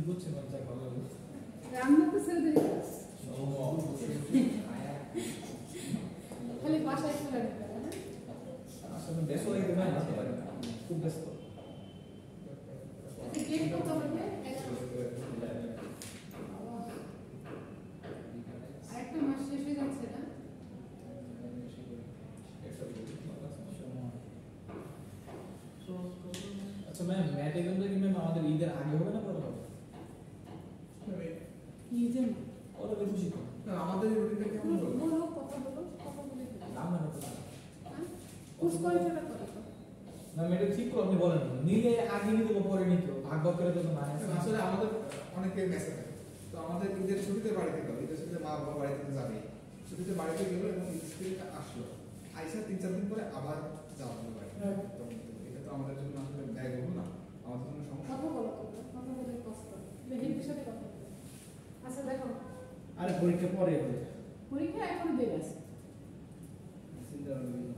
বুঝছে না যা ভালো লাগে রান্না তো ছেড়ে দিই খালি বাসায় চলে যেতে হবে আসলে ব্যস্ত হয়ে গেলে না পারে খুব ব্যস্ত গেট কত হবে আরেকটা মাস শেষ হয়ে যাচ্ছে না আচ্ছা ম্যাম ম্যাথ এক্সামটা কি ম্যাম আমাদের ঈদের আগে হবে না পরে হবে ঈদে না ওরা খুশি তো আমাদের রুটিনটা কেমন হবে বলো কথা বলে নাম না তো কোর্স কোয়ালিটিটা কত ম্যাম এটা ঠিক করে আপনি বলেন নিলে আগে নিতে পরে নিতে ভাগ ভাগ করে তো মানে আসলে আমাদের অনেকে মেসেজ থাকে তো আমাদের ঈদের ছুটিতে বাড়িতে গেল ঈদের ছুটিতে মা বাবা বাড়িতে যাবে ছুটিতে বাড়িতে গেল এবং ঈদ ছুটিটা আসলো আইসা 3-4 দিন পরে আবার যাওয়া হবে বাড়ি তো এটা তো আমাদের জন্য আসলে ব্যয়বহুল না আমাদের জন্য সমস্যা কথা বলো কথা বলে কষ্ট লেখিকের সাথে কথা বলো আচ্ছা দেখো আরে পরীক্ষা পরে হবে পরীক্ষা এখন দেবে আছে চিন্তা করবেন না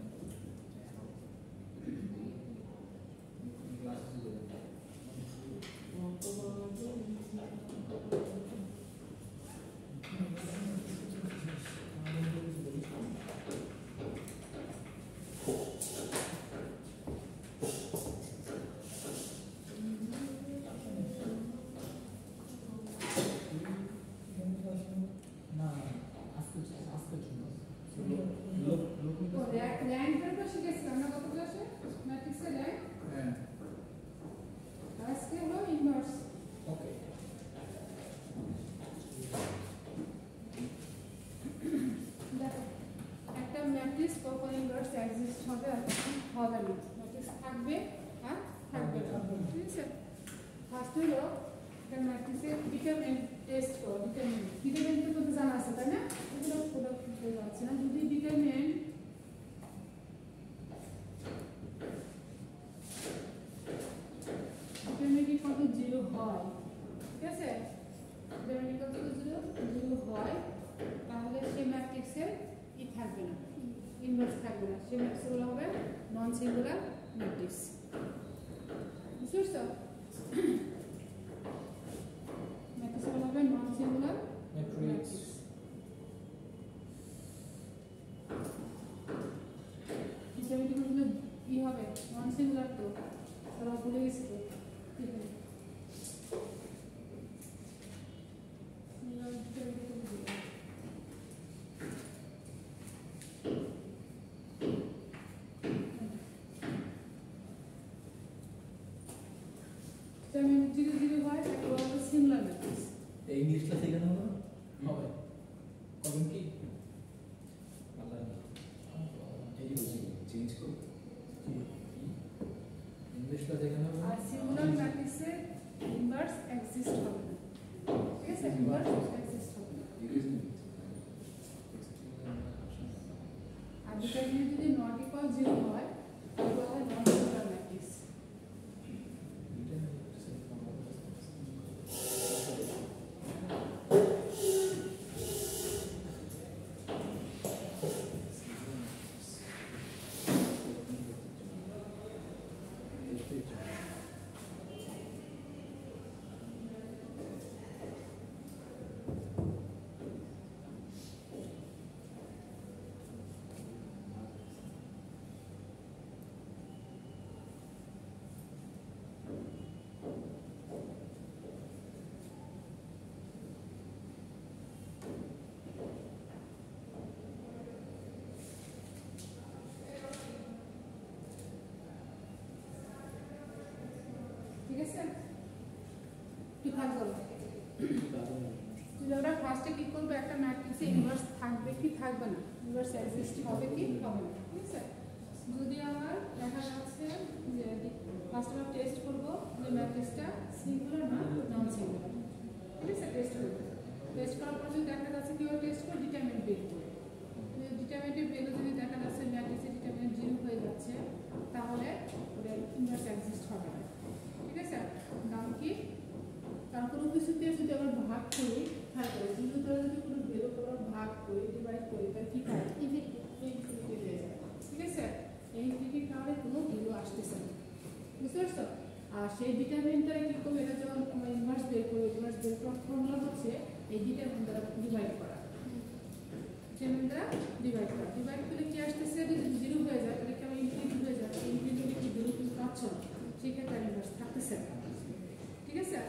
র্যাঙ্কের তো শিখেছিলাম না কত ক্লাসে ম্যাট্রিক্সের র্যাঙ্ক হ্যাঁ আজকে হলো ইনভার্স ওকে দেখো একটা ম্যাট্রিক্স কখন ইনভার্স এক্সিস্ট হবে আর কখন হবে না ম্যাট্রিক্স থাকবে আর থাকবে না ঠিক আছে ফার্স্ট হলো একটা ম্যাট্রিক্সের ডিটারমিনেন্ট টেস্ট করো ডিটারমিনেন্ট তো তোমাদের জানা আছে তাই না এগুলো পুরো বুঝতে পারছি না যদি ডিটারমিনেন্ট ইকুয়াল টু 0 হয় ঠিক আছে ইকুয়াল টু 0 হয় তাহলে সেই ম্যাট্রিক্সের ই থাকবে না ইনভার্স থাকবে না সেই ম্যাট্রিক্সগুলো হবে নন সিঙ্গুলার ম্যাট্রিক্স বুঝতে পারছো ম্যাট্রিক্সগুলো হবে নন সিঙ্গুলার ম্যাট্রিক্স ডিটারমিনেন্টগুলো কি হবে নন সিঙ্গুলার তো তারা ভুলে গেছি তো এই ইংলিশটা শেখানো হলো হবে কখন কি আল্লাহ এই বলছি চেঞ্জ করো ইংলিশটা শেখানো হলো আর সিঙ্গুলার ম্যাট্রিক্সে ইনভার্স এক্সিস্ট হবে না ঠিক আছে ইনভার্স এক্সিস্ট হবে না আর ডিটারমিনেন্ট যদি নট ইকুয়াল 0 হয় তাহলে হয় নন সিঙ্গুলার ম্যাট্রিক্স ঠিক আছে কি থাকবে যদি আমরা ফার্স্টে কি করব একটা ম্যাট্রিক্সে ইনভার্স থাকবে কি থাকবে না ইনভার্স এক্সিস্ট হবে কি হবে না ঠিক আছে যদি আমার দেখা যাচ্ছে যে ফার্স্ট আমরা টেস্ট করব যে ম্যাট্রিক্সটা সিঙ্গুলার না নন সিঙ্গুলার ঠিক আছে টেস্ট করার পর যদি দেখা যাচ্ছে কিভাবে টেস্ট করব ডিটারমিনেন্ট বের করব ডিটারমিনেন্ট ভ্যালু যদি দেখা যাচ্ছে ম্যাট্রিক্সের ডিটারমিনেন্ট 0 হয়ে যাচ্ছে তাহলে ওটা ইনভার্স এক্সিস্ট হবে না ঠিক আছে কারণ কি তারপর উপস্থিতি যদি আমরা ভাগ করি তাহলে যদি কোনো ভ্যালু করে ভাগ করি ডিভাইড করি তাহলে কি হয় ইনফিনিটি হয়ে যায় ঠিক আছে এই ইনফিনিটির কারণে কোনো ভ্যালু আসতেছে না বুঝতে পারছো আর সেই ডিটারমিনেন্টটা কি করবে এটা যখন আমরা ইনভার্স বের এই ডিটারমিনেন্ট দ্বারা ডিভাইড করা, ডিটারমিনেন্ট দ্বারা ডিভাইড করা। ডিভাইড করলে কি আসতেছে, যদি 0 হয়ে যায় তাহলে কি আমার ইনফিনিটি হয়ে যায়, ইনফিনিটি হলে কি 0 কিন্তু পাচ্ছ না, সেক্ষেত্রে ইনভার্স থাকতেছে না। ঠিক আছে,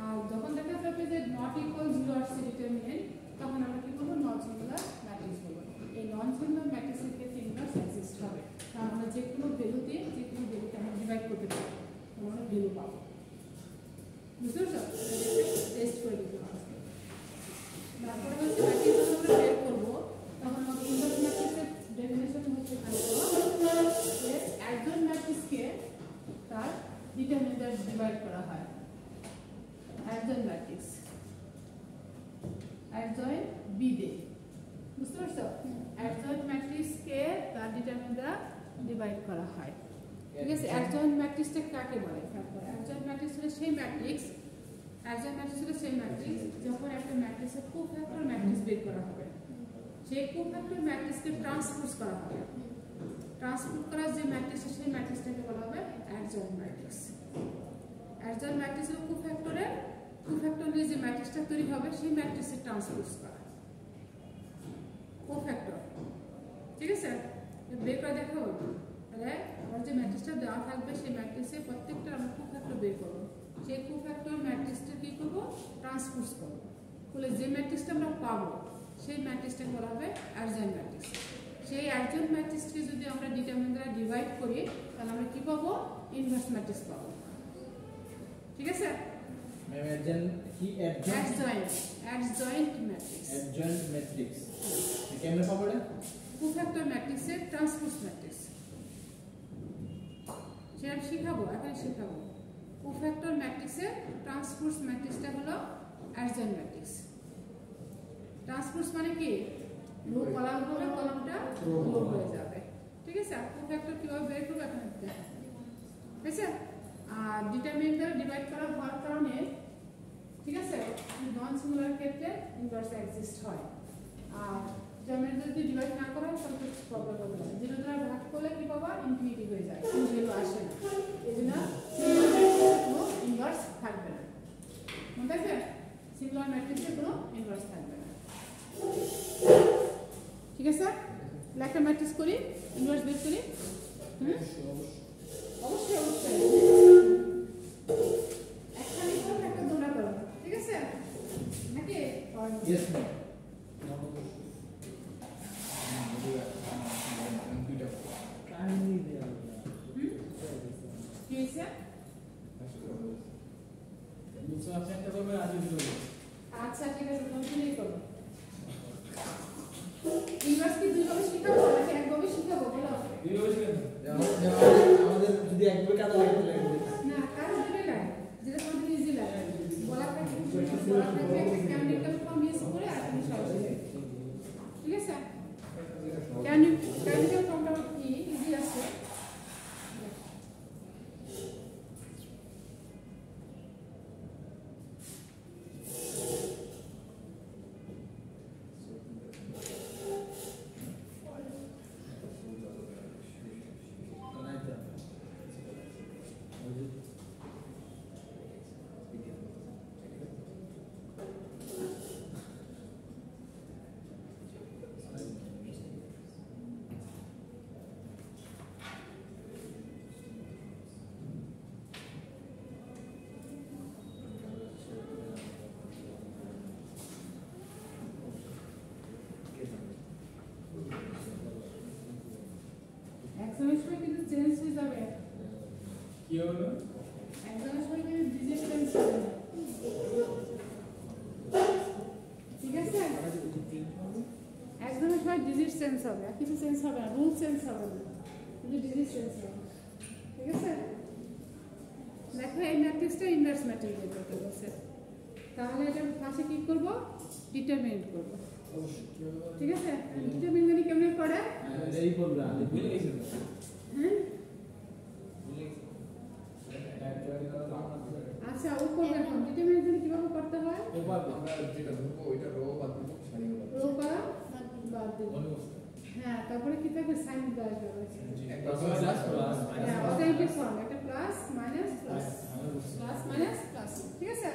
আর যখন দেখা যাবে যে নট ইকুয়াল 0 আসছে ডিটারমিনেন্ট, তখন আমরা কি করবো, নন সিঙ্গুলার ম্যাট্রিক্স বলবো। এই নন সিঙ্গুলার ম্যাট্রিক্সের ক্ষেত্রে ইনভার্স এক্সিস্ট হবে, কারণ আমরা যে কোনো ভ্যালু দিয়ে যে কোনো ভ্যালুকে আমরা ডিভাইড করতে পারি, আমরা ভ্যালু পাবো। বুঝতে পারছো? টেস্ট করে দিতে হবে। তারপরে হচ্ছে ম্যাট্রিক্স যখন আমরা বের করবো, তখন আমাদের ইনভার্স ম্যাট্রিক্সের ডেফিনেশন হচ্ছে যে একজন ম্যাট্রিক্সকে তার ডিটারমিনেন্ট দ্বারা ডিভাইড করা হয়। একজন ম্যাট্রিক্স একজন বি দে, বুঝতে পারছো? একজন ম্যাট্রিক্সকে তার ডিটারমিনেন্ট দ্বারা ডিভাইড করা হয়। ঠিক আছে, একজন ম্যাট্রিক্সটা কাকে বলে? একজন ম্যাট্রিক্স হলো সেই ম্যাট্রিক্স, একজন ম্যাট্রিক্স হলো সেই ম্যাট্রিক্স যখন একটা ম্যাট্রিক্সের কোফ্যাক্টর ম্যাট্রিক্স বের করা হবে, সেই কোফ্যাক্টর ম্যাট্রিক্সকে ট্রান্সপোজ করা হবে। ট্রান্সপোজ করা যে ম্যাট্রিক্স, সেই ম্যাট্রিক্সটাকে বলা হবে একজন ম্যাট্রিক্স। একজন ম্যাট্রিক্সের কোফ্যাক্টরে যে ম্যাট্রিক্সটা তৈরি হবে, সেই ম্যাট্রিক্সে ট্রান্সপোজ করা কোফ্যাক্টর। ঠিক আছে, বের করে দেখাবো। তাহলে আমার যে ম্যাট্রিক্সটা দেওয়া থাকবে, সেই ম্যাট্রিক্সে প্রত্যেকটা আমরা কোফ্যাক্টর বের করবো, সেই কোফ্যাক্টর ম্যাট্রিক্সটা কি করবো, ট্রান্সপোজ করবো। বলে যে ম্যাট্রিক্সটা আমরা পাবো, সেই ম্যাট্রিক্সটাকে বলা হবে অ্যাডজয়েন্ট ম্যাট্রিক্স। সেই অ্যাডজয়েন্ট ম্যাট্রিক্সকে যদি আমরা ডিটারমিনেন্ট দ্বারা ডিভাইড করি, তাহলে আমরা কি পাবো, ইনভার্স ম্যাট্রিক্স পাবো। ঠিক আছে, অ্যাডজয়েন্ট ম্যাট্রিক্স কেমনে পাবো এটা? কোফ্যাক্টর ম্যাট্রিক্সের ট্রান্সপোজ ম্যাট্রিক্স, সেটা শিখাবো, এখন শিখাবো। কোফ্যাক্টর ম্যাট্রিক্সের ট্রান্সপোজ ম্যাট্রিক্সটা হলো অ্যাডজয়েন্ট ম্যাট্রিক্স। ট্রান্সপোজ মানে কি, রো কলাম হবে, কলামটা রো হয়ে যাবে। ঠিক আছে, কোফ্যাক্টর কিভাবে বের করবো এখন দেখো। ঠিক আছে, আর ডিটারমিনেন্ট দ্বারা ডিভাইড করা হওয়ার কারণে, ঠিক আছে, নন সিঙ্গুলার ক্ষেত্রে ইনভার্স এক্সিস্ট হয়। আর ডিটারমিনেন্ট যদি ডিভাইড না করা হয়, তাহলে প্রবলেম হবে না। 0 দ্বারা ভাগ করলে কি পাবা, ইনফিনিটি হয়ে যায়, কোনো ভ্যালু আসে না। এই জন্য কোনো ইনভার্স থাকবে না। মনে থাকবে, সিঙ্গুলার ম্যাট্রিক্সে কোনো ইনভার্স থাকবে না। ঠিক আছে, একটা ম্যাট্রিক্স করি, ইনভার্স বের করি। অবশ্যই অবশ্যই একটা লিখো, একটা দোলা করো। ঠিক আছে নাকি? Yes ma'am. কি হয়েছে? আচ্ছা ঠিক আছে, কন্টিনিউ করো। ইনভার্স কি দুইভাবে শিখাবো নাকি একভাবে শিখাবো, বলো? আমাদের যদি একবার কাটা লাগে না, কারো দিলে না, যেটা তোমাদের ইজি লাগে। বলা থাকে কেমিক্যাল ফর্ম ইউজ করে আর তুমি সরাসরি। ঠিক আছে, কেমিক্যাল ফর্মটা কি ইজি আছে। একজনের সময় কিন্তু চেঞ্জ হয়ে যাবে। কি হলো? একজনের সময় কিন্তু ডিজিট চেঞ্জ হবে। ঠিক আছে, একজনের সময় ডিজিট চেঞ্জ হবে, আর কিছু চেঞ্জ হবে না, রুল চেঞ্জ হবে না, কিন্তু ডিজিট চেঞ্জ হবে। ঠিক আছে, দেখো এই ম্যাট্রিক্সটা ইনভার্স ম্যাট্রিক্স বের করতে বলছে, তাহলে এটা পাশে কি করব, ডিটারমিনেন্ট করব। ঠিক আছে, ডিটারমিনেন্ট কেমনে করে, এই বলরা ভুলে গেছি। হ্যাঁ আচ্ছা, ও করবে এখন। ডিটারমিনেন্ট কিভাবে করতে হয়, আমরা যেটা ধরবো ওইটা রো বাদ দিব, রো বা বাদ দেব। হ্যাঁ, তারপরে কি থাকবে, সাইন দেওয়া যাবে। হ্যাঁ, অল্টারনেটিভ ফর্ম, একটা plus minus plus, plus minus plus. ঠিক আছে,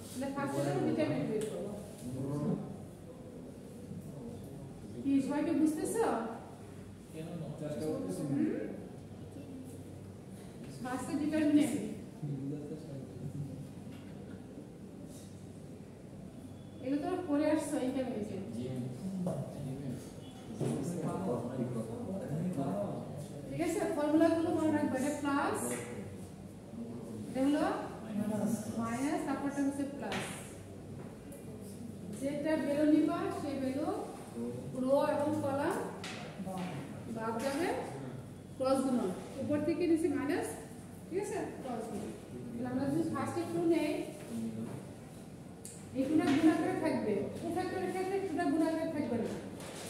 তাহলে ফার্স্ট হলো ডিটারমিনেন্ট বের করব। কি সবাইকে বুঝতেছো? কেন না? ফার্স্টে ডিটারমিনেন্ট এগুলো তোমরা পড়ে আসছো ইন্টারমিডিয়েট। ঠিক আছে, ফর্মুলাগুলো মনে রাখবে। এটা প্লাস, এটা হলো মাইনাস, তারপরটা হচ্ছে প্লাস। যেটা বেরো নিবা সেই বেরো রো এবং কলাম বাদ যাবে, ক্রস গুণন উপর থেকে নিচে মাইনাস। ঠিক আছে, ক্রস গুণন। তাহলে আমরা যদি ফার্স্টে টু নেই, এই টুটা গুণাকারে থাকবে, কোফ্যাক্টরের ক্ষেত্রে টুটা গুণাকারে থাকবে না।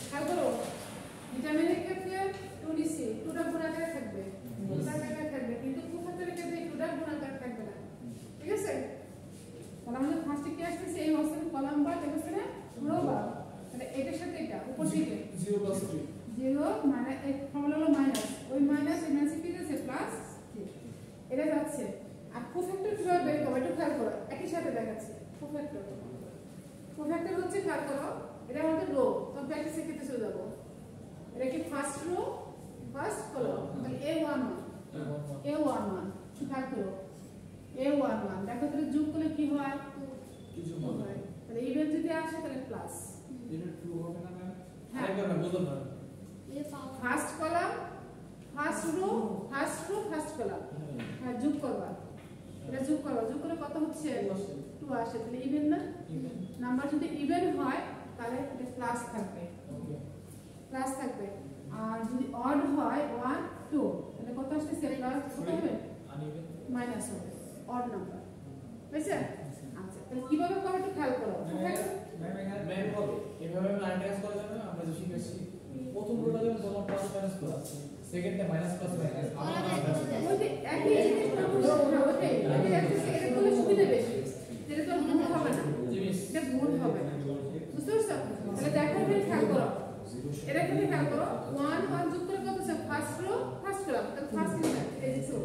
খেয়াল করো, ডিটারমিনেন্টের ক্ষেত্রে টু নিছি, টুটা গুণাকারে থাকবে, গুণাকারে থাকবে, কিন্তু কোফ্যাক্টরের ক্ষেত্রে টুটা গুণাকারে থাকবে না। ঠিক আছে, তাহলে আমাদের ফার্স্টে কি আসছে? এই অবস্থানে কলাম বাদ, এই অবস্থানে রো বাদ। তাহলে এটার সাথে এটা উপর থেকে 0 + 3 0 মাইনাস, এই ফর্মুলা হলো মাইনাস, ওই মাইনাস এই মাইনাস কি আছে প্লাস, এটা যাচ্ছে। আর কোফ্যাক্টর কিভাবে বের করব একটু খেয়াল করো, একই সাথে দেখাচ্ছি। কোফ্যাক্টর হচ্ছে, খেয়াল করো, এটা আমাদের রো, তো প্র্যাকটিসের ক্ষেত্রে চলে যাবো। এটা কি ফার্স্ট রো, ফার্স্ট কলাম, তাহলে A11 খেয়াল করো, A11 দেখো, তাহলে যোগ করলে কি হয়? কিছু হয়। হয় তাহলে ইভেন যদি আসে তাহলে প্লাস। এটা ট্রু হবে না ম্যাম? হ্যাঁ, আরেকবার ম্যাম বলুন না। First column, first row, first column, হ্যাঁ যোগ করবা, এটা যোগ করবা, যোগ করলে কত হচ্ছে? 2 আসে। তাহলে ইভেন না? নাম্বার যদি ইভেন হয় তাহলে এটা প্লাস থাকবে, ওকে প্লাস থাকবে। আর যদি অড হয় 1 2 তাহলে কত আসছে? প্লাস কত হবে? আনইভেন মাইনাস হবে, অড নাম্বার। বুঝছে? আচ্ছা, তাহলে কিভাবে করবে একটু খেয়াল করো। ম্যাম হবে এভাবে আমরা আইটেরাইজ করা যাবে না? আমরা যে শিখেছি প্রথম রোটা যেমন বললাম প্লাস মাইনাস প্লাস, সেকেন্ডে মাইনাস প্লাস মাইনাস, ওই যে একই জিনিস করবো, না ওটাই এটা যাচ্ছে, এটা করলে সুবিধা বেশি, যেটা তো গুণ হবে না, জিনিস এটা গুণ হবে না। বুঝতে পারছো? তাহলে দেখো, এটা খেয়াল করো, এটা কিন্তু খেয়াল করো, 1 1 যোগ করে কত আছে? ফার্স্ট রো, ফার্স্ট কলাম, তাহলে ফার্স্ট কি হবে? এই যে ছোট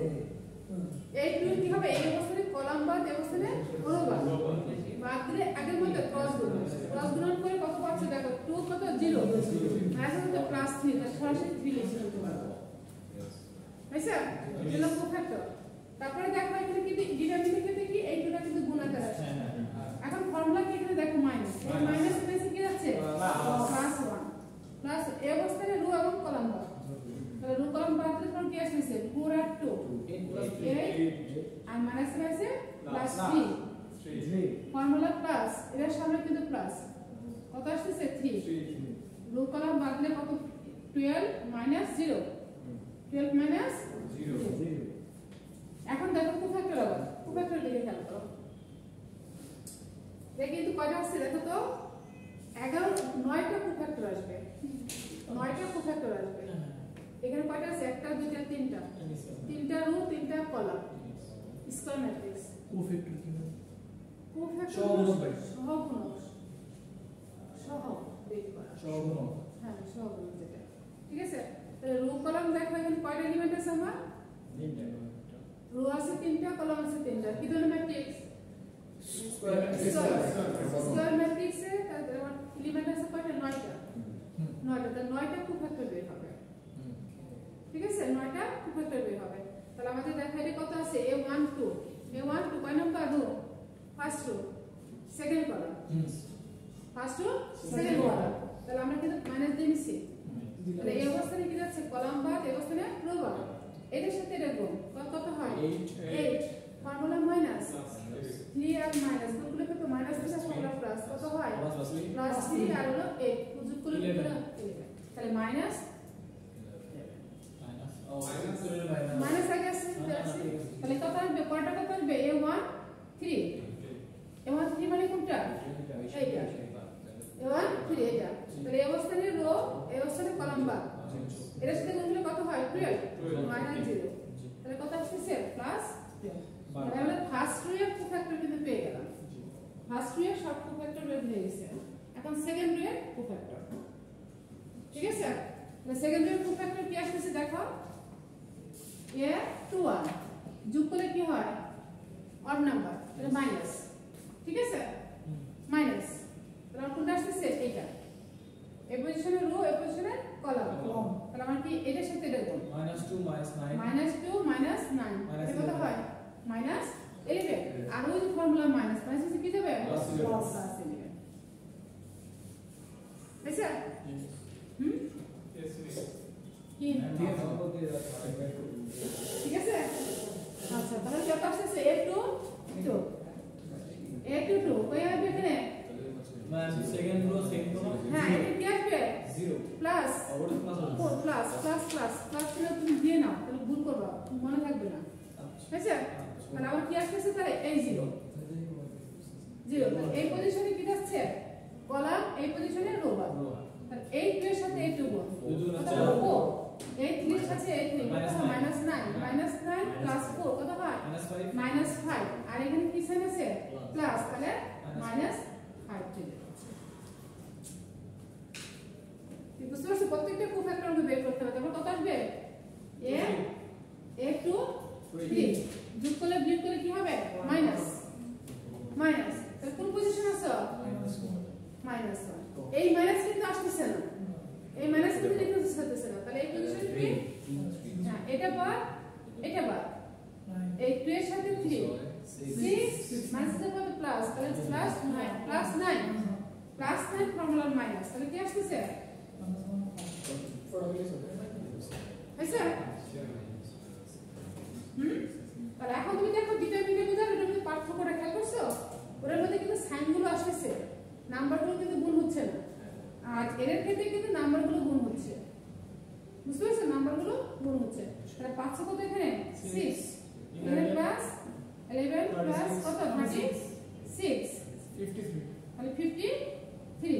এই টু কি হবে? এই অবস্থানে কলাম বাদ, এই অবস্থানে রো বাদ, বাদ দিলে আগের মতো ক্রস গুণন করে কত পাচ্ছ? দেখো 2 কত? 0 মাইনাস কত? প্লাস 3, তাহলে সরাসরি 3 লিখে ফেলতে পারবো। হয়েছে? এটা কোফ্যাক্টর। তারপরে দেখো এখানে কি ডিটারমিনেন্টের ক্ষেত্রে কি এই দুটো কিন্তু গুণাকার আছে। এখন ফর্মুলা কি এখানে দেখো মাইনাস, এই মাইনাস প্লাসে কি আছে? প্লাস 1 প্লাস এই অবস্থানে রো এবং কলাম বাদ, তাহলে রো কলাম বাদ দিলে পর কি আসছে? 4 আর 2 8 আর মাইনাস আছে প্লাস 3 ফর্মুলা প্লাস, এর সামনে কিন্তু প্লাস, কত আসছে? 3 রো কলাম বাদ দিলে কত? 12 মাইনাস 0 12 মাইনাস 0। এখন দেখো কোফ্যাক্টর, আবার কোফ্যাক্টর দিকে খেয়াল করো, দেখি কিন্তু কয়টা আসছে দেখো তো, 9টা কোফ্যাক্টর আসবে, 9টা কোফ্যাক্টর আসবে। এখানে কয়টা আছে? 1টা 2টা 3টা, 3টা রো 3টা কলাম, স্কয়ার ম্যাট্রিক্স। কোফ্যাক্টর কি না? কোফ্যাক্টর সহগুণক ভাই। সহগুণক, সহ বের করা, সহগুণক। হ্যাঁ সহগুণক যেটা। ঠিক আছে, তাহলে রো কলাম দেখো এখানে কয়টা এলিমেন্ট আছে? আমার রো আছে 3টা, কলাম আছে 3টা, কি ধরনের ম্যাট্রিক্স? স্কয়ার ম্যাট্রিক্সে তাহলে আমার এলিমেন্ট আছে কয়টা? 9টা, 9টা, তাহলে 9টা কোফ্যাক্টর বের হবে। ঠিক আছে, 9টা কোফ্যাক্টর বের হবে। তাহলে আমাদের দেখা এটা কত আছে? A1 2 কয় number rho? First row, second column, first row second column, তাহলে আমরা কিন্তু মাইনাস দিয়ে নিছি। তাহলে এই অবস্থানে কি যাচ্ছে? কলাম বাদ, এই অবস্থানে রো বাদ, এদের সাথে এটা গুণ কত হয়? 8 ফর্মুলা মাইনাস 3 আর মাইনাস গুণলে কত? মাইনাস প্লাস ফর্মুলা প্লাস কত হয়? প্লাস 3 আর হলো 8 যোগ করলে কত? 11। তাহলে মাইনাস মাইনাস আগে আসছে, তাহলে কত আসবে? কয়টা কত আসবে? A1 3, A1 3 মানে কোনটা? এইটা A1 3 এটা। তাহলে এই অবস্থানে রো, এই অবস্থানে কলাম বাদ, এর সাথে গুণলে কত হয়? 12 মাইনাস 0, তাহলে কত আসছে? প্লাস 12। তাহলে আমরা ফার্স্ট রো এর কোফ্যাক্টর কিন্তু পেয়ে গেলাম, ফার্স্ট রো এর সব কোফ্যাক্টর বের হয়ে গেছে। এখন সেকেন্ড রো এর কোফ্যাক্টর। ঠিক আছে, তাহলে সেকেন্ড রো এর কোফ্যাক্টর কি আসছে দেখো, A21 যোগ করলে কি হয়? অড নাম্বার, তাহলে মাইনাস। ঠিক আছে, মাইনাস -2 -9 এটা কত হয় -11 আর ওই ফর্মুলা মাইনাস মাইনাস কি যাবে প্লাস 11 আচ্ছা কি ঠিক আছে আচ্ছা তাহলে কত আসছে a2 2 কই আসবে এখানে ma'am second rho second rho হ্যাঁ এটা কি আসবে 0 প্লাস আবার প্লাস প্লাস ছিল তুমি দিয়ে নাও তাহলে ভুল করবা মনে থাকবে না আচ্ছা তাহলে আবার কি আসছে তাহলে এই 0 এই পজিশনে কি থাকছে কলাম এই পজিশনে রো বার তাহলে এই 2 এর সাথে এই 2 গুণ কত হবে 4 এই 3 এর সাথে এই 3 কত হয় -9 প্লাস 4 কত হয় -5 আর এখানে কি সাইন আছে প্লাস তাহলে -5 চলে বুঝতে পারছো প্রত্যেকটা কোফ্যাক্টর আমাকে বের করতে হবে তারপর কত আসবে a2 3 যোগ করলে বিয়োগ করলে কি হবে মাইনাস তাহলে কোন পজিশন আছে -1 এই মাইনাস কিন্তু আসতেছে না এই মাইনাস কিন্তু ডিফারেন্স হতেছে না তাহলে এই পজিশন কি হ্যাঁ এটা বার এই 2 এর সাথে 3 6 মাইনাস এর সাথে প্লাস তাহলে প্লাস 9 ফর্মুলার মাইনাস তাহলে কি আসতেছে আচ্ছা তাহলে এখন তুমি দেখো ডিটারমিনেন্ট বুঝার এটা মধ্যে পার্থক্যটা খেয়াল করছো ওর মধ্যে কিন্তু সাইনগুলো আসছে নাম্বারগুলো কিন্তু গুণ হচ্ছে না আর এর ক্ষেত্রে কিন্তু নাম্বারগুলো গুণ হচ্ছে বুঝতে পারছো নাম্বারগুলো গুণ হচ্ছে তাহলে পার্থক্য কত এখানে 6 এখানে প্লাস 11 প্লাস কত 36 53 তাহলে 53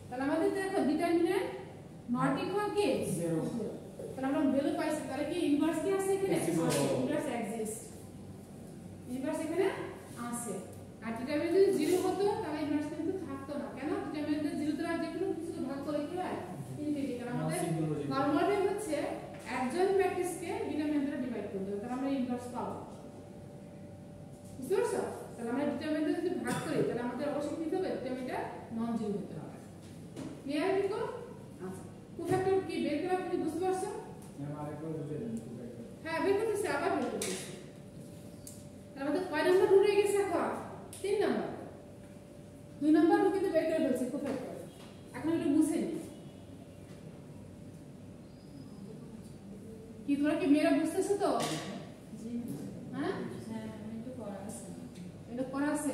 তাহলে আমাদের দেখো ডিটারমিনেন্ট নট ইকুয়াল কি 0 তাহলে আমরা ভ্যালু পাইছি তাহলে কি ইনভার্স কি আছে এখানে ইনভার্স এক্সিস্ট ইনভার্স এখানে আছে আর ডিটারমিনেন্ট যদি 0 হতো তাহলে ইনভার্স কিন্তু থাকতো না কেন ডিটারমিনেন্ট 0 দ্বারা যে কোনো কিছু ভাগ করে কি হয় ইনফিনিটি কারণ আমাদের নরমালি হচ্ছে অ্যাডজয়েন্ট ম্যাট্রিক্সকে ডিটারমিনেন্ট দ্বারা ডিভাইড করতে হবে তাহলে আমরা ইনভার্স পাবো বুঝতে পারছো তাহলে আমরা ডিটারমিনেন্ট যদি ভাগ করি তাহলে আমাদের অবশ্যই কি হবে ডিটারমিনেন্টটা নন জিরো হতে হবে ক্লিয়ার কি কো আচ্ছা কোফ্যাক্টর কি বের করা আপনি বুঝতে পারছেন ম্যাম আরেকবার বুঝে দেন হ্যাঁ বের করতেছি আবার বের করতেছি আমাদের কয় নাম্বার রুট হয়ে গেছে এখন 3 নাম্বার 2 নাম্বার রুট কিন্তু বের করে ফেলছি কোফ্যাক্টর এখন এটা মুছে নি কি তোমরা কি মেরা বুঝতেছো তো জি হ্যাঁ হ্যাঁ আমি তো করা আছে এটা করা আছে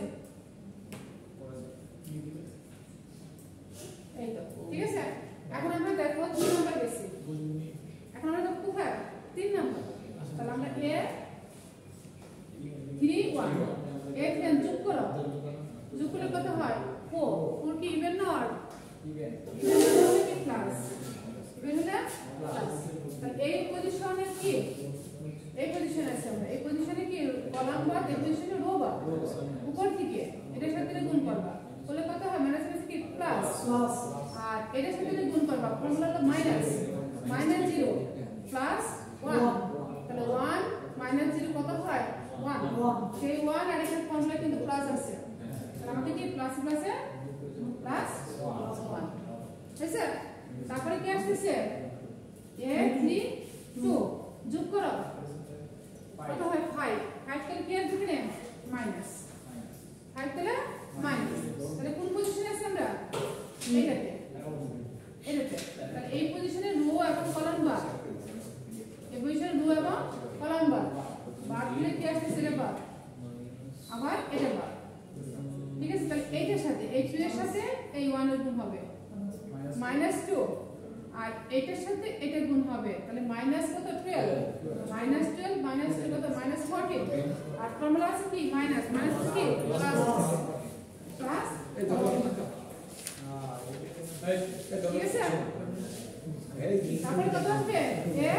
এই তো ঠিক আছে এখন আমরা দেখো 2 নাম্বার গেছি এখন আমরা দেখো কোথায় 3 নাম্বার তাহলে আমরা a 3 1 a 10 যোগ করো যোগ করলে কত হয় 4 কি ইভেন না অড ইভেন মানে কি প্লাস ইভেন না প্লাস তাহলে এই পজিশনে কি এই পজিশনে আছে আমরা এই পজিশনে কি কলাম বা এই পজিশনে রো বা উপর থেকে এটার সাথে গুণ করবা বলে কত হয় মাইনাস আছে কি প্লাস আর এটার সাথে গুণ করবা ফর্মুলা হলো মাইনাস 0 প্লাস 1 তাহলে 1 0 কত হয় 1 সেই 1 আর এখানে ফর্মুলা কিন্তু প্লাস আছে তাহলে আমাদের কি প্লাস প্লাসে প্লাস 1 ঠিক আছে তারপরে কি আসছে a 3 2 যোগ করো কত হয় 5 তাহলে কি আসবে এখানে মাইনাস 5 তাহলে মাইনাস তাহলে কোন পজিশনে আছে আমরা এইটাতে তাহলে এই পজিশনে রো এবং কলাম বার এই পজিশনে রো এবং কলাম বার দিলে কি আসছে সেটা বার আবার এটা বার ঠিক আছে তাহলে এইটার সাথে এই 2 এর সাথে এই 1 এর গুণ হবে -2 আর এটার সাথে এটা গুণ হবে তাহলে মাইনাস কত 12 -12 -2 কত -14 আর ফর্মুলা আছে কি মাইনাস কি প্লাস ঠিক আছে তারপরে কত আসবে a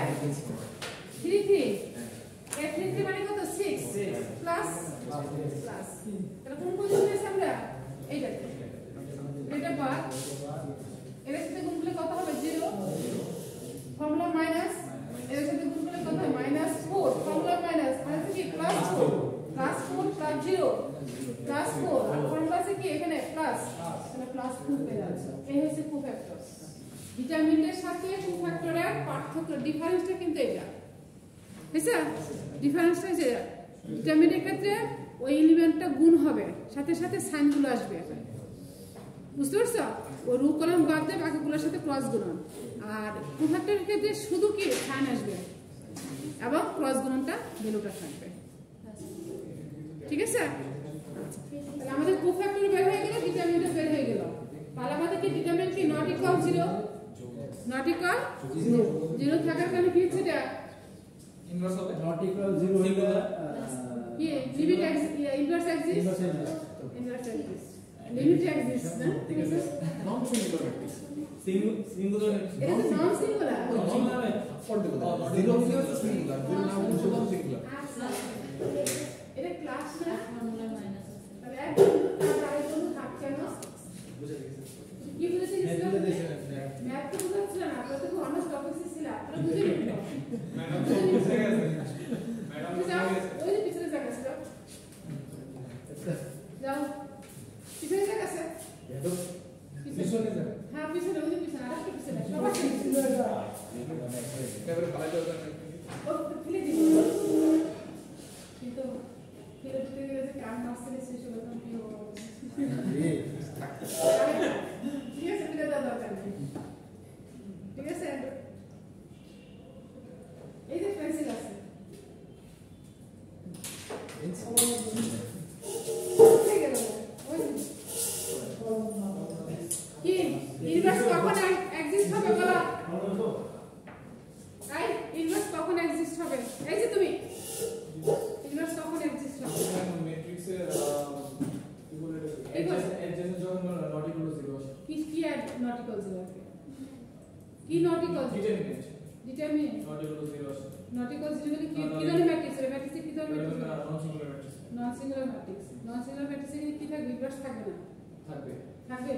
3 মানে কত 6 প্লাস তাহলে কোন পজিশনে আছে আমরা এইটাতে এটা বার এর সাথে গুণ করলে কত হবে 0 ফর্মুলা মাইনাস এর সাথে গুণ করলে কত হয় -4 ফর্মুলা মাইনাস মানে কি +4 +0 +4 আর ফর্মুলা আছে কি এখানে প্লাস তাহলে +4 পেয়ে যাচ্ছে এই হচ্ছে কোফ্যাক্টর ডিটারমিনেন্টের সাথে কোফ্যাক্টরের পার্থক্য ডিফারেন্সটা কিন্তু এটা হয়েছে? ডিফারেন্সটা যে ডিটারমিনেন্টের ক্ষেত্রে ওই এলিমেন্টটা গুণ হবে, সাথে সাথে সাইনগুলো আসবে, বুঝতে পারছো? ওই রো কলাম বাদ দিয়ে বাকিগুলোর সাথে ক্রস গুণন। আর কোফ্যাক্টরের ক্ষেত্রে শুধু কি সাইন আসবে এবং ক্রস গুণনটা ভ্যালুটা থাকবে, ঠিক আছে? তাহলে আমাদের কোফ্যাক্টর বের হয়ে গেল, ডিটারমিনেন্ট বের হয়ে গেল। তাহলে আমাদের কি ডিটারমিনেন্ট কি নট ইকুয়াল 0, নট ইকুয়াল 0 থাকার কারণে কি হচ্ছে? এটা ইনভার্স হবে নট ইকুয়াল 0 হয়ে গেলে কি limit inverse exist, inverse exist, limit exist না, ঠিক আছে? নন সিঙ্গুলার ম্যাট্রিক্স সিঙ্গুলার এটা তো নন সিঙ্গুলার, সিঙ্গুলার জিরো হচ্ছে সিঙ্গুলার, জিরো না হলে শুধু সিঙ্গুলার। আচ্ছা এটা ক্লাস না তাহলে একদম তার জন্য থাক কেন বুঝে গেছে কি বুঝেছিস? ম্যাথ তো বুঝাচ্ছিল না, আপনারা তো অনার্স টপিকস ছিল, আপনারা বুঝে নিন ম্যাডাম তো বুঝে গেছে, ম্যাডাম বুঝে গেছে। ওই যে পিছনে জায়গা ছিল, যাও পিছনে জায়গা আছে, পিছনে যাবে হ্যাঁ পিছনে, ওই যে পিছনে আরেকটা পিছনে সবার পিছনে এবারে ভালো করে ও ফেলে দিই, কিন্তু ফেলে দিতে গেলে যে কাম মারছে শেষ হলো তখন কি হবে? ঠিক আছে, ফেলে দেওয়া দরকার নেই, ঠিক আছে? এই যে পেন্সিল আছে, কোথায় গেল? ওই কি ইনভার্স কখন এক্সিস্ট হবে বলো? রাইট, ইনভার্স কখন এক্সিস্ট হবে? এই যে তুমি ইনভার্স কখন এক্সিস্ট হবে? ম্যাট্রিক্সের কি বলে এটা এডজেসেন্ট যখন নট ইকুয়াল 0 আসে কি কি অ্যাড নট ইকুয়াল 0 আছে? কি not equal? Determinant determinant not equal 0 আসে নট ইকুয়াল 0 মানে কি কি ধরনের ম্যাট্রিক্স? এর ম্যাট্রিক্স কি ধরনের matrix? Non singular matrix non singular ম্যাট্রিক্সে কি থাকবে? ইনভার্স থাকবে না, থাকবে থাকবে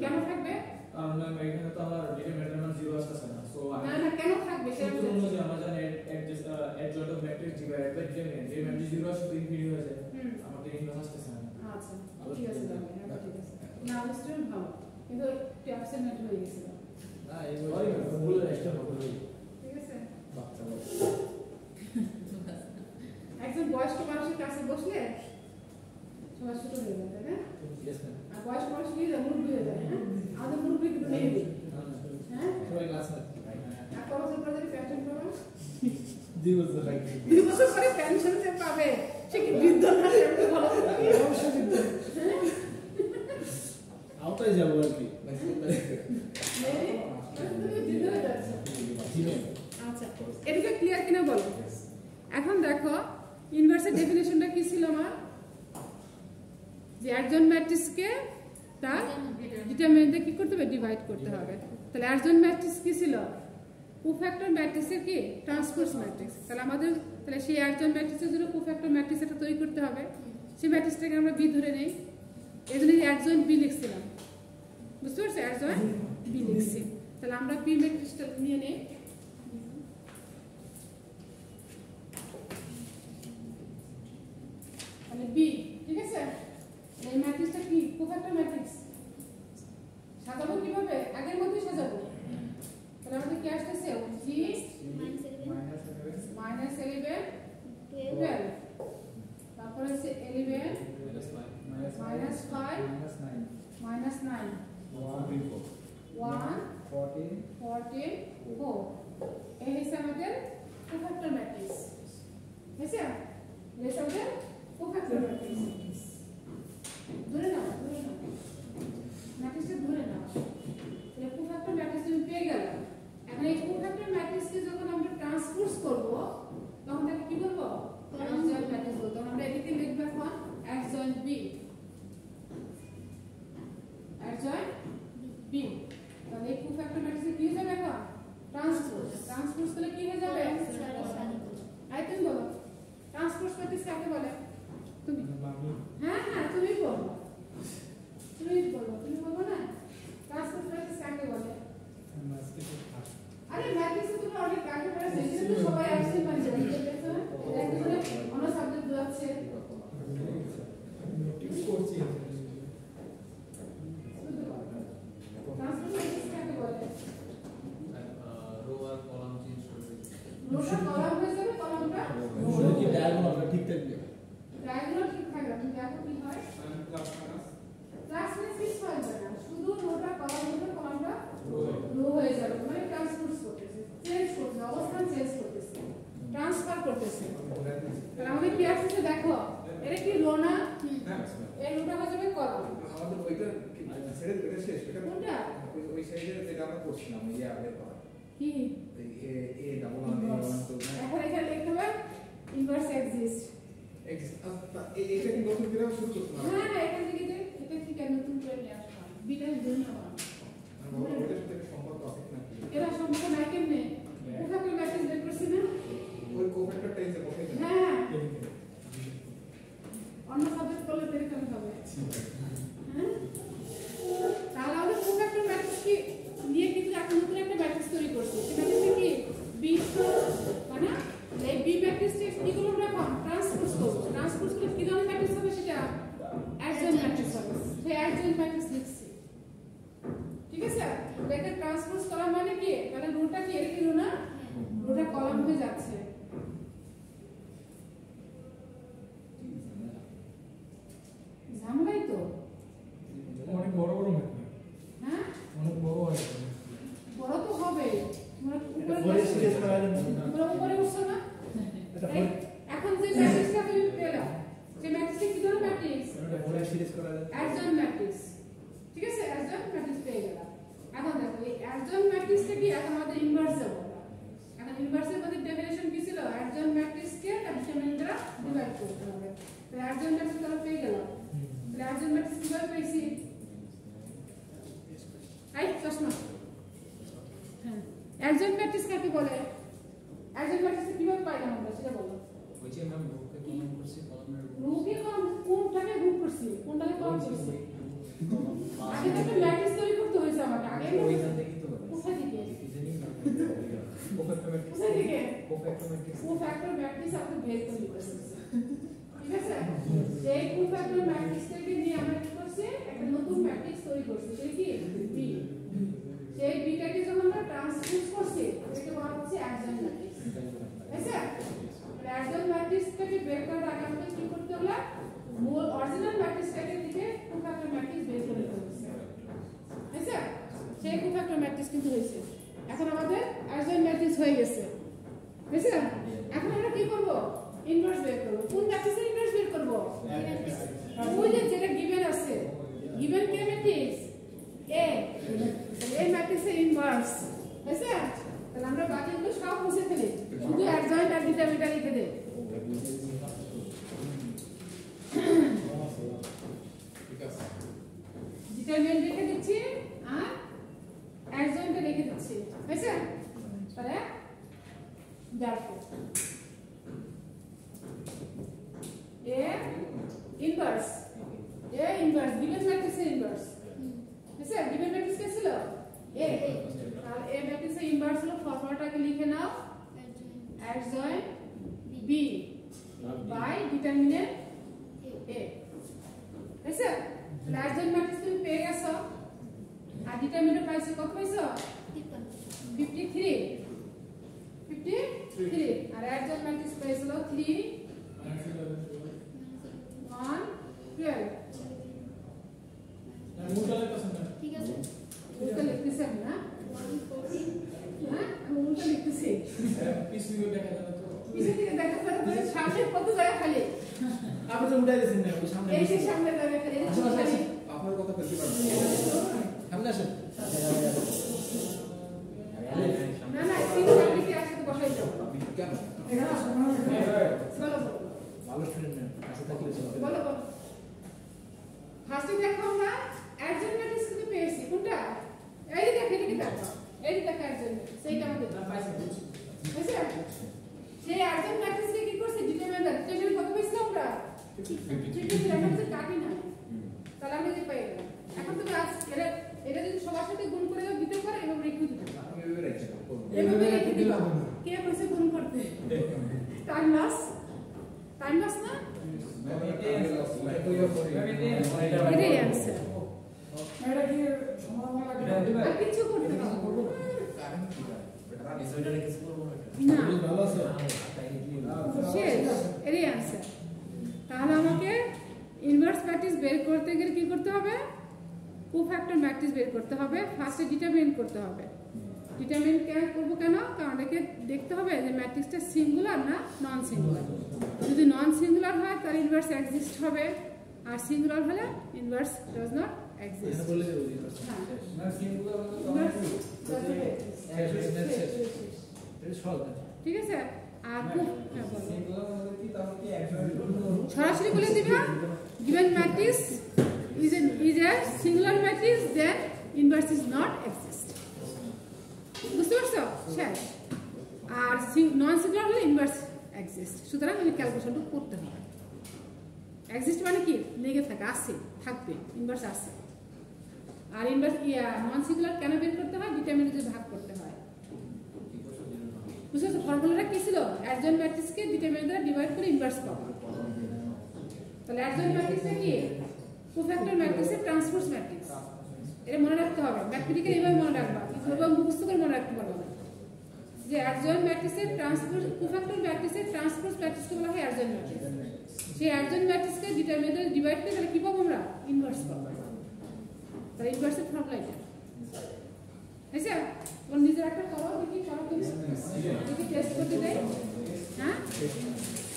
কেন থাকবে? কারণ এখানে তো আমার ডিটারমিনেন্টের মান 0 আসছে না, সো না না কেন থাকবে সেটা সূত্র অনুযায়ী আমরা জানি adjoint of matrix divided by determinant, যে ম্যাট্রিক্স 0 আসে তো ইনফিনিটি হয়ে যায়, আমার তো ইনভার্স আসতেছে না। আচ্ছা ঠিক আছে, তাহলে হ্যাঁ ঠিক আছে, না স্টুডেন্ট ভালো, কিন্তু অ্যাবসেন্ট হয়ে গেছিল, না এই ভুল একটা ভুল ঠিক আছে? বাচ্চা একজন বয়স্ক মানুষের কাছে বসলে সবাই ছোট হয়ে যায়, তাই না? ইয়েস ম্যাম আর বয়স্ক মানুষ কি যায়? মুরব্বী হয়ে যায়, হ্যাঁ? আমাদের মুরব্বী কিন্তু নেই, হ্যাঁ? সবাই ক্লাস না আর কত বছর পরে যদি পেনশন পাবে? 2 বছর লাগে 2 বছর পরে পেনশন যে পাবে সে কি বৃদ্ধ না? সেটা ভালো হ্যাঁ? আউটাই যাব আর কি তুমি বৃদ্ধ হয়ে যাচ্ছ। আচ্ছা এটুকু ক্লিয়ার কিনা বলো? এখন দেখো ইনভার্সের ডেফিনিশনটা কি ছিল আমার? যে একজন ম্যাট্রিক্সকে তার ডিটারমিনেন্টে কি করতে হবে? ডিভাইড করতে হবে। তাহলে একজন ম্যাট্রিক্স কি ছিল? কোফ্যাক্টর ম্যাট্রিক্সের কি ট্রান্সপোজ ম্যাট্রিক্স। তাহলে আমাদের তাহলে সেই একজন ম্যাট্রিক্সের জন্য কোফ্যাক্টর ম্যাট্রিক্স এটা তৈরি করতে হবে। সেই ম্যাট্রিক্সটাকে আমরা বি ধরে নেই, এই জন্য একজন বি লিখছিলাম, বুঝতে পারছো? একজন বি লিখছি। তাহলে আমরা বি ম্যাট্রিক্সটা নিয়ে নেই, তাহলে বি, ঠিক আছে? এই ম্যাট্রিক্সটা কি? Cofactor matrix. সাজাবো কিভাবে? আগের মতই সাজাবো। তাহলে আমাদের কি আসছে? জি -11 12, তারপর আছে 11 -5 -9 1 14 4, এই হচ্ছে আমাদের কোফ্যাক্টর ম্যাট্রিক্স। হয়েছে? এই হচ্ছে আমাদের কোফ্যাক্টর ম্যাট্রিক্স। ধরে নাও ম্যাট্রিক্সটা ধরে নাও। তাহলে কোফ্যাক্টর ম্যাট্রিক্স তুমি পেয়ে গেলে, এখন এই কোফ্যাক্টর ম্যাট্রিক্সকে যখন আমরা ট্রান্সপোজ করব তখন তাকে কি বলবো? অ্যাডজয়েন্ট ম্যাট্রিক্স বলবো। তখন আমরা এদিকে লিখব এখন অ্যাডজয়েন্ট বি, অ্যাডজয়েন্ট বি। তাহলে এই কোফ্যাক্টর ম্যাট্রিক্সে কি হয়ে যাবে? এখন ট্রান্সপোজ করলে কি হয়ে যাবে? আই তুমি বলো ট্রান্সপোজ ম্যাট্রিক্স কাকে বলে? তুমি হ্যাঁ হ্যাঁ তুমি বলো, তুমি বলবো না ট্রান্সপোজ ম্যাট্রিক্স কাকে বলে? আরে ম্যাট্রিক্স তো তুমি অনেক কাকে বলে সেটা তো সবাই আসছে মানে জানে, দেখছো না? একদম অন্য সাবজেক্ট দেওয়াচ্ছে নোটিস করছি ট্রান্সপোজ ম্যাট্রিক্স কাকে বলে? রো আর কলাম চেঞ্জ করে রোটা কলাম হয়ে যাবে, কলাম এটা শেষ এটা কোনটা? ওই সাইডে যেটা আমরা করছিলাম ওই আগের বার কি এই এ ডাবল ওয়ান এ ওয়ান তো এখন এখানে লিখতে হবে ইনভার্স এক্সিস্ট। এইটা কি নতুন করে শুরু করতে হবে? হ্যাঁ এখান থেকে যে এটা থেকে নতুন করে নিয়ে আসবা বিটার জন্য ওইটার সাথে সম্পর্ক আছে নাকি? এরা সম্পর্ক নাই কেমনে কোথা করে ম্যাট্রিক্স বের করছি না ওই কোফ্যাক্টরটা এই যে কোথায় যায়? হ্যাঁ অন্য সাবজেক্ট করলে এরকম হবে হ্যাঁ তাহলে আমাদের কোফ্যাক্টর ম্যাট্রিক্স কি নিয়ে কিন্তু এখন নতুন একটা ম্যাট্রিক্স তৈরি করছি সেটা হচ্ছে কি বি মানে এই বি ম্যাট্রিক্সটা কি করব আমরা এখন ট্রান্সপোজ করব ট্রান্সপোজ করলে কি ধরনের ম্যাট্রিক্স হবে সেটা অ্যাডজয়েন্ট ম্যাট্রিক্স হবে সেই অ্যাডজয়েন্ট ম্যাট্রিক্স লিখছি ঠিক আছে এটা ট্রান্সপোজ করা মানে কি তাহলে রোটা কি এর কি রো না রোটা কলাম হয়ে যাচ্ছে ঝামেলাই তো অনেক বড় বড় ম্যাথ হ্যাঁ অনেক বড় হয় বড় তো হবে তোমরা পরে সিরিয়াস করা যাবে তোমরা উপরে উঠছো না এটা এই, এখন যে ম্যাট্রিক্সটা তুমি পেলা সেই ম্যাট্রিক্সটা কি ধরনের ম্যাট্রিক্স এটা পরে সিরিয়াস করা যাবে অ্যাডজয়েন্ট ম্যাট্রিক্স ঠিক আছে অ্যাডজয়েন্ট ম্যাট্রিক্স পেয়ে গেলাম এখন দেখো এই অ্যাডজয়েন্ট ম্যাট্রিক্সটা কি এখন আমাদের ইনভার্স যাব এখন ইনভার্সের মধ্যে ডেফিনিশন কি ছিল অ্যাডজয়েন্ট ম্যাট্রিক্সকে ডিটারমিনেন্ট দ্বারা ডিভাইড করতে হবে তাহলে অ্যাডজয়েন্ট ম্যাট্রিক্স আমরা পেয়ে গেলাম তাহলে অ্যাডজয়েন্ট ম্যাট্রিক্স কিভাবে পেয়েছি এই চশমা হ্যাঁ অ্যাডজয়েন্ট ম্যাট্রিক্স কাকে বলে অ্যাডজয়েন্ট ম্যাট্রিক্স কিভাবে পাইলাম আমরা সেটা বলো ওই যে আমরা গ্রুপকে কমন করছি কলামের গ্রুপে কোনটাকে গ্রুপ করছি কোনটাকে কলাম করছি আগে তো একটা ম্যাট্রিক্স তৈরি করতে হয়েছে আমাকে আগে ওইখান থেকেই তো কোথা থেকে কি জানি না কোফ্যাক্টর ম্যাট্রিক্স কোথা থেকে কোফ্যাক্টর ম্যাট্রিক্স কোফ্যাক্টর ম্যাট্রিক্স আমাদের বের তৈরি করছে ঠিক আছে এই কোফ্যাক্টর ম্যাট্রিক্স থেকে নিয়ে আমরা কি করছি একটা নতুন ম্যাট্রিক্স তৈরি করছি সেটা কি বি সেই বিটাকে যখন আমরা ট্রান্সপোজ করছি এটাকে বলা হচ্ছে অ্যাডজয়েন্ট ম্যাট্রিক্স আচ্ছা অ্যাডজয়েন্ট ম্যাট্রিক্সটাকে বের করার আগে আমাদের কি করতে হলো মূল অরিজিনাল ম্যাট্রিক্সটাকে থেকে কোফ্যাক্টর ম্যাট্রিক্স বের করে ফেলতে হবে আচ্ছা সেই কোফ্যাক্টর ম্যাট্রিক্স কিন্তু হয়েছে এখন আমাদের অ্যাডজয়েন্ট ম্যাট্রিক্স হয়ে গেছে বুঝছেন এখন আমরা কি করব ইনভার্স বের করব কোন ম্যাট্রিক্সের ইনভার্স বের করব ওই যে যেটা গিভেন আছে গিভেন কে ম্যাট্রিক্স এ এই ম্যাট্রিক্সের ইনভার্স বুঝছেন তাহলে আমরা বাকিগুলো সব মুছে ফেলি শুধু অ্যাডজয়েন্ট আর ডিটারমিনেন্ট লিখে দেই ঠিক আছে ডিটারমিনেন্ট লিখে দিচ্ছি আর অ্যাডজয়েন্ট লিখে দিচ্ছি বুঝছেন তাহলে দেখো এ ইনভার্স গিভেন ম্যাট্রিক্সের ইনভার্স বুঝছেন গিভেন ম্যাট্রিক্স কে ছিল এ তাহলে এ ম্যাট্রিক্সের ইনভার্স হলো ফর্মুলাটাকে লিখে নাও অ্যাডজয়েন্ট বি বাই ডিটারমিনেন্ট এ বুঝছেন তাহলে অ্যাডজয়েন্ট ম্যাট্রিক্স তুমি পেয়ে গেছো আর ডিটারমিনেন্ট পাইছো কত পাইছো 53 আর অ্যাডজয়েন্ট ম্যাট্রিক্স পেয়েছিল 3 1 12 ঠিক আছে উল্টা লিখতেছি আমি না হ্যাঁ আমি উল্টা লিখতেছি পিছু দিকে দেখা যাবে তো পিছন থেকে দেখা যাবে তো সামনে কত জায়গা খালি আপনি তো উঠাই দিয়েছেন না ওই সামনে এই যে সামনে জায়গা খালি এই যে খালি আপনার কথা বলতে পারবেন সামনে আসেন না না তিন চারটি একসাথে বসাই দাও কেন বলো ভালো ফ্রেন্ড না কাছে থাকলে চলবে বলো ফার্স্টে দেখো আমরা অ্যাডজয়েন্ট ম্যাট্রিক্স কিন্তু পেয়েছি কোনটা এই দেখো এটা কি দেখো এই দেখো অ্যাডজয়েন্ট সেইটা আমাদের না পাইছেন বুঝছি বুঝছো সেই অ্যাডজয়েন্ট ম্যাট্রিক্সকে কি করছে ডিটারমিনেন্ট কত পেয়েছিলাম আমরা ঠিক আছে আমরা তো কাটি না তাহলে আমরা যে পেয়ে গেলাম এখন তুমি আজ এটা যদি সবার সাথে গুণ করে দাও দিতে পারো এবং রেখে দিতে পারো আমি এভাবে রাখছি এভাবে রেখে দিবা কে কইছে গুণ করতে টাইম লস না এটাই অ্যান্সার এটা কি সমাধান লাগে আর কিছু করতে না বিষয়টা কিছু করব না না ভালো আছে শেষ এটাই অ্যান্সার তাহলে আমাকে ইনভার্স ম্যাট্রিক্স বের করতে গেলে কি করতে হবে কোফ্যাক্টর ম্যাট্রিক্স বের করতে হবে ফার্স্টে ডিটারমিনেন্ট করতে হবে ডিটারমিনেন্ট করবো কেন কারণ এটাকে দেখতে হবে যে ম্যাট্রিক্সটা সিঙ্গুলার না নন সিঙ্গুলার যদি নন সিঙ্গুলার হয় তাহলে ইনভার্স এক্সিস্ট হবে আর সিঙ্গুলার হলে ইনভার্স ডাজ নট exist. বলে দেবো হ্যাঁ। না সিঙ্গুলার মানে তো Inverse এটা সহজ না ঠিক আছে আর খুব হ্যাঁ বলো সিঙ্গুলার মানে কি তাহলে কি একজন সরাসরি বলে দিবা given matrix is a singular matrix then inverse is not exist বুঝতে পারছো শেষ আর নন সিঙ্গুলার হলে ইনভার্স এক্সিস্ট সুতরাং আমি ক্যালকুলেশনটা করতে হবে এক্সিস্ট মানে কি লেগে থাকে আছে থাকবে ইনভার্স আছে আর ইনভার্স নন সিঙ্গুলার কেন বের করতে হয় ডিটারমিনেন্টে ভাগ করতে হয় বুঝছো ফর্মুলাটা কি ছিল অ্যাডজয়েন্ট ম্যাট্রিক্সকে ডিটারমিনেন্ট দ্বারা ডিভাইড করে ইনভার্স পাবো তাহলে অ্যাডজয়েন্ট ম্যাট্রিক্সটা কি কোফ্যাক্টর ম্যাট্রিক্সের ট্রান্সপোজ ম্যাট্রিক্স এটা মনে রাখতে হবে ম্যাথমেটিক্যাল এইভাবে মনে রাখবা কিন্তু মুখস্থ করে মনে রাখতে পারবে না যে অ্যাডজয়েন্ট ম্যাট্রিক্সের ট্রান্সপোজ কোফ্যাক্টর ম্যাট্রিক্সের ট্রান্সপোজ ম্যাট্রিক্সকে বলা হয় অ্যাডজয়েন্ট ম্যাট্রিক্স সেই অ্যাডজয়েন্ট ম্যাট্রিক্সকে ডিটারমিনেন্ট ডিভাইড করে তাহলে কি পাবো আমরা ইনভার্স পাবো তাহলে ইনভার্সের ফর্মুলা এটা আচ্ছা ওর নিজের একটা করো দেখি করো তুমি দেখি টেস্ট করতে দেই হ্যাঁ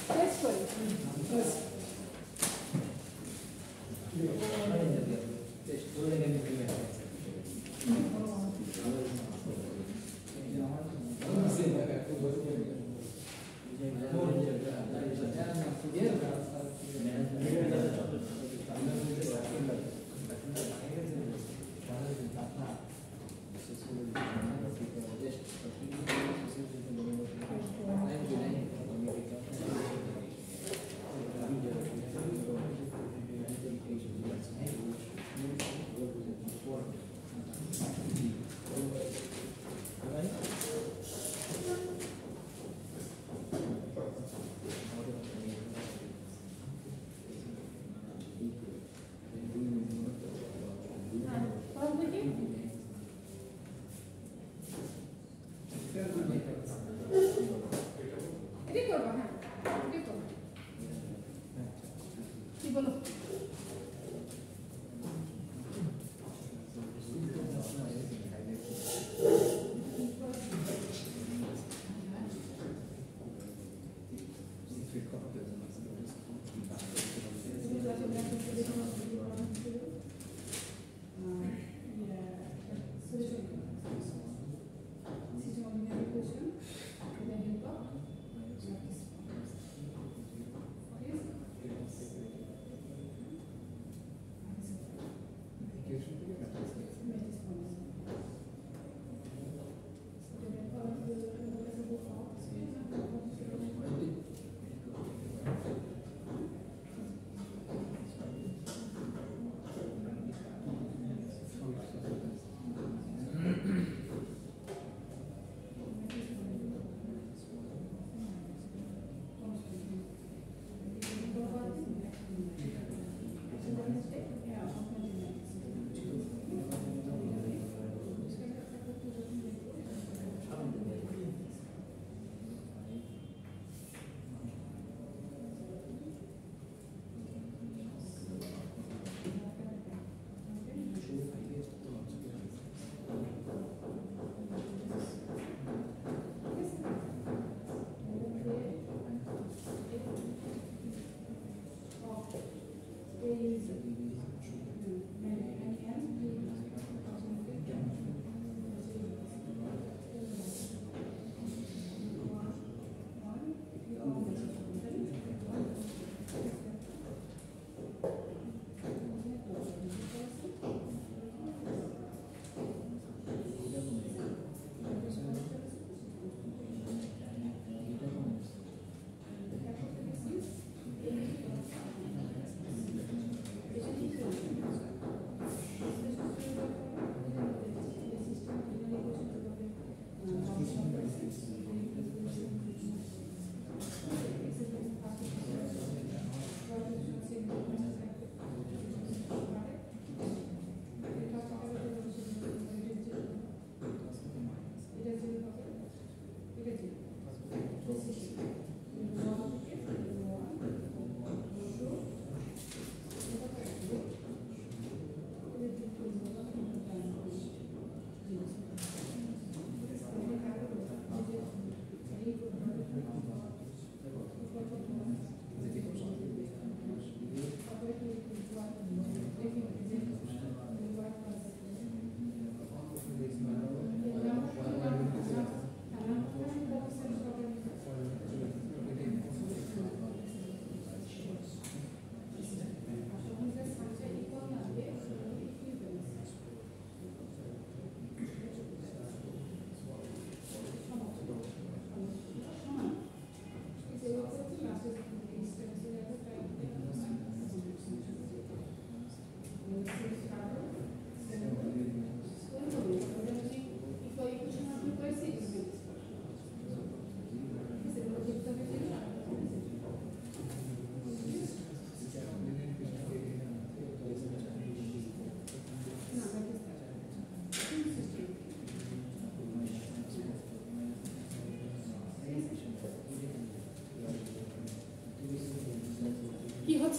টেস্ট করি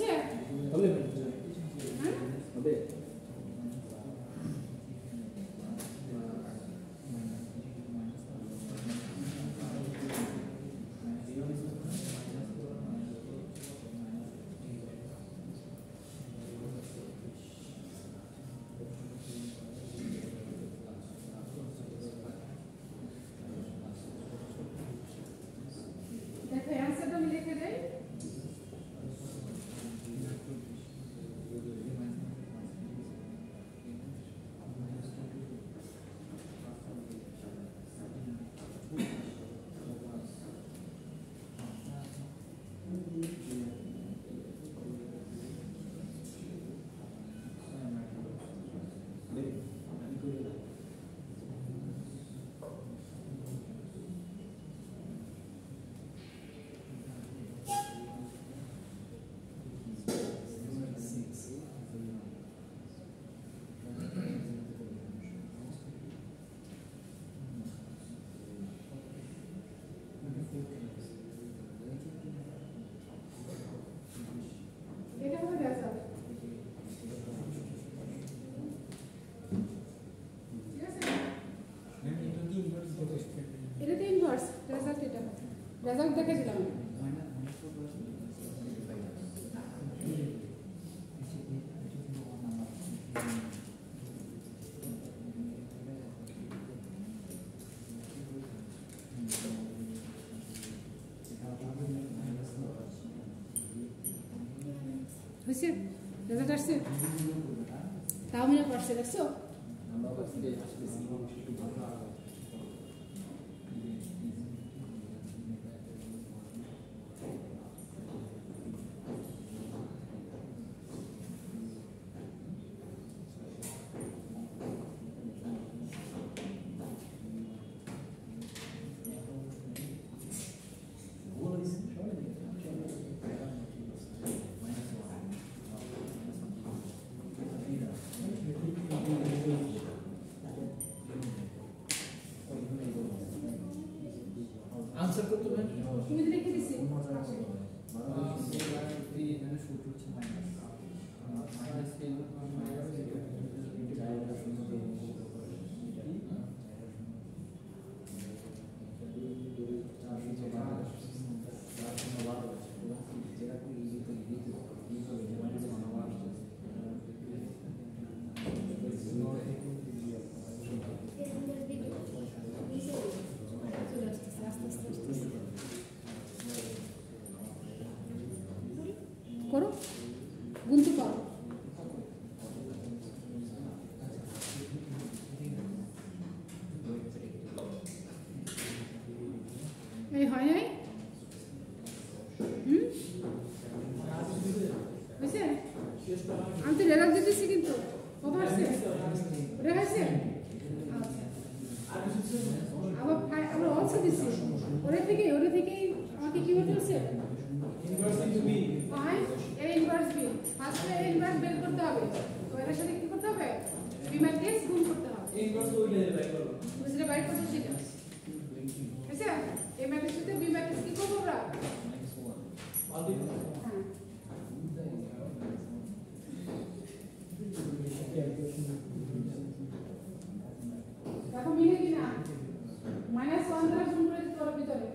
হয়েছে? হবে হ্যাঁ? হবে দেখো অ্যান্সারটা আমি লিখে দেই। এটা হবে রেজাল্ট। ঠিক আছে? এটা তো ইনভার্স রেজাল্ট, এটা রেজাল্ট দেখে দিলাম। হয়েছে? রেজাল্ট আসছে? তাও মনে পড়ছে, দেখছো? আনসার করতে হবে তুমি তো লিখে দিছি। করো, গুনতে পারো। এই হয় নাই? হয়েছে? আমি তো রেজাল্ট দিতেছি কিন্তু কত আসছে? ওটা হয়েছে? আবার আবার অলসো দিচ্ছি ওটা থেকেই আমাকে কি করতে হচ্ছে? A ইনভার্স B, ফার্স্টে A ইনভার্স বের করতে হবে। তো এর সাথে কি করতে হবে? B ম্যাট্রিক্স গুণ করতে হবে। বুঝলে বাইর করতে সেটা। আচ্ছা, A ম্যাট্রিক্স সাথে B ম্যাট্রিক্স কি করব আমরা? হ্যাঁ। দেখো মিলে কিনা? -1 দ্বারা গুণ করে দিতে হবে ভিতরে।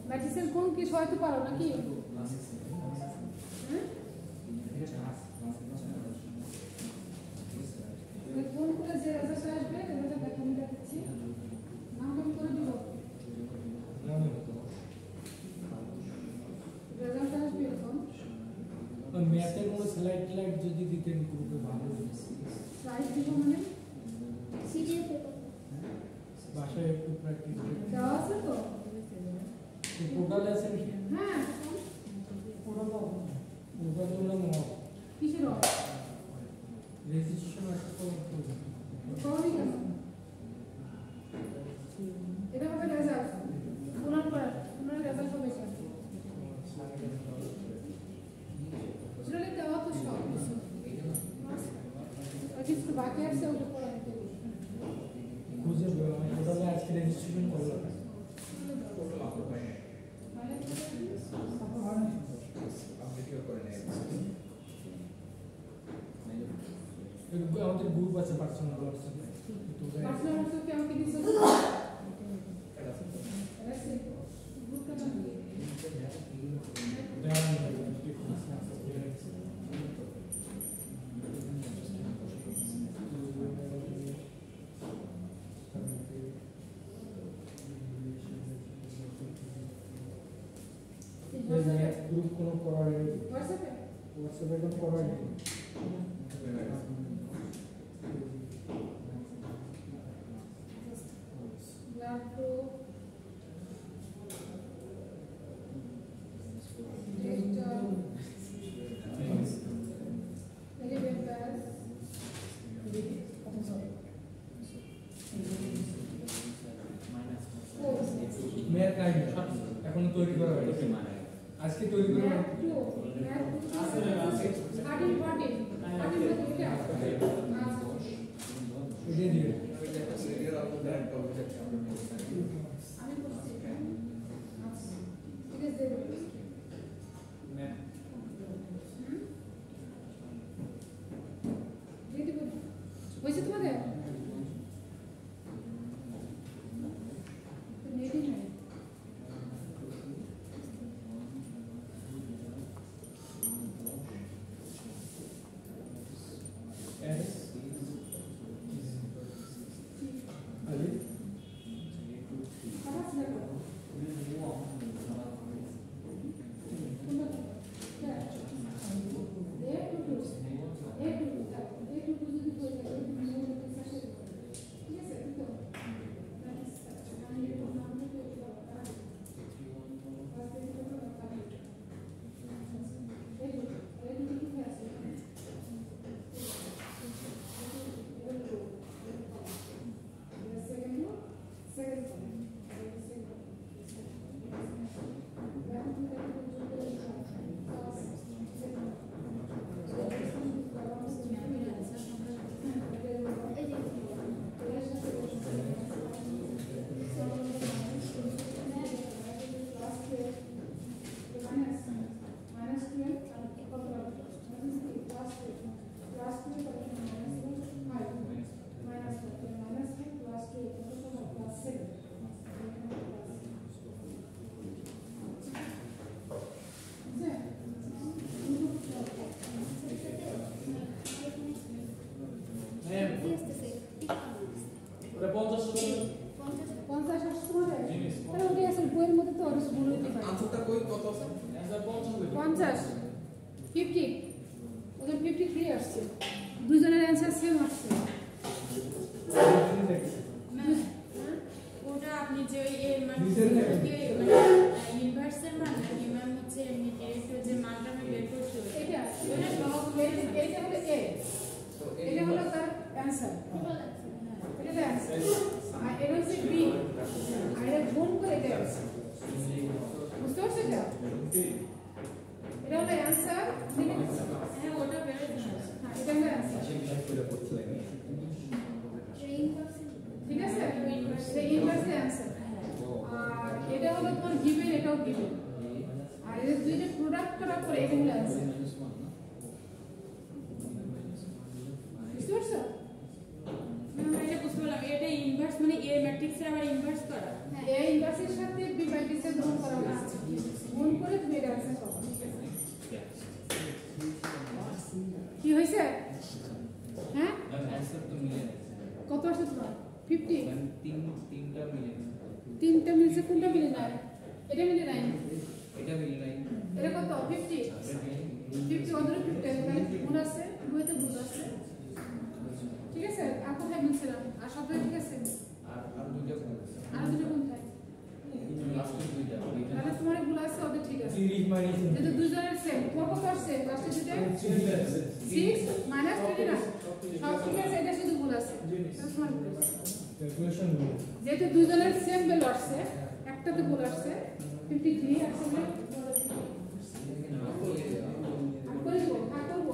ম্যাট্রিক্সের কোন কি সহায়তা পারো নাকি কোন করে যে রেজাল্ট আসবে রেজাল্ট দেখো আমি দেখাচ্ছি নাম করে দিব রেজাল্ট আসবে এরকম ম্যাথের কোনো স্লাইড টাইড যদি দিতেন গ্রুপে ভালো হতো স্লাইড দিব মানে সিরিয়াল পেপার বাসায় একটু প্র্যাকটিস দেওয়া আছে তো পোর্টাল আছে কি হ্যাঁ পোর্টাল হলো কিসের অফ রেজিস্ট্রেশন একটা করতে করবি কেন এটা হবে রেজাল্ট পুনর রেজাল্ট হবে স্যার আসলে দেওয়া তো সব কিছু বাকি আছে ওটা পড়া নিতে খুঁজে পোর্টালে আজকে রেজিস্ট্রেশন করলাম আমাদের গ্রুপ আছে পার্সোনাল পার্সোনাল কি আমাকে দিছো গ্রুপটা বানিয়ে গ্রুপ কোনো করার হোয়াটসঅ্যাপে হোয়াটসঅ্যাপে কোনো করার নেই ব্লাড গ্রুপ ম্যাথ নাই এখন তৈরি করা হয়েছে আজকে তৈরি করা এটাই দিবে হয়েছে তোমাদের আনসারটা কই কত আছে অ্যানসার 50 50 50 ওদের 53 আসছে দুইজনের অ্যানসার সেম আসছে ওটা আপনি যে এর মানে ইনভার্সের মানে ম্যাম হচ্ছে এমনিতে একটু যে মানটা আমি বের করতে এটা ওটা সব এইটা হলো এ এটা হলো তার অ্যানসার এটা হলো অ্যানসার আর এটা হচ্ছে বি আর এটা গুণ করে এটা আছে বুঝতে পারছো এটা এটা হলো অ্যানসার হ্যাঁ ওটা বের করতে হ্যাঁ এটা হলো অ্যানসার ঠিক আছে এটা ইনভার্স অ্যানসার আর এটা হলো তোমার গিভেন এটাও গিভেন আর এই দুইটা প্রোডাক্ট করার পরে এটা হলো অ্যানসার বুঝতে পারছো এটা বুঝতে পারলাম এটা ইনভার্স মানে এ ম্যাট্রিক্সের আবার ইনভার্স করা এ ইনভার্সের সাথে বি ম্যাট্রিক্সের গুণ করা হয়েছে নাই, এটা মিলে নাই, এটা মিলে নাই, এটা কত 50 50 অন্তর 50 তাহলে ভুল আছে, বইতে ভুল আছে, ঠিক আছে? আর কোথায় মিলছিলাম? আর সব ঠিক আছে? আর দুইটা আর দুটো কোনটায়? লাস্ট দুইটা তাহলে তোমার ভুল আছে, ওদের ঠিক আছে। সিরিজ মাইনাস যেহেতু দুজনের সেম, তোমার কত আসছে? লাস্টে যেটা 6 মাইনাস 20 না, সব ঠিক আছে, এটা শুধু ভুল আছে, তাহলে তোমার ভুল আছে। ক্যালকুলেশন যেহেতু দুজনের সেম ভ্যালু আসছে, একটাতে ভুল আসছে 53 আসলে আর করে দেবো, ভাগ করবো।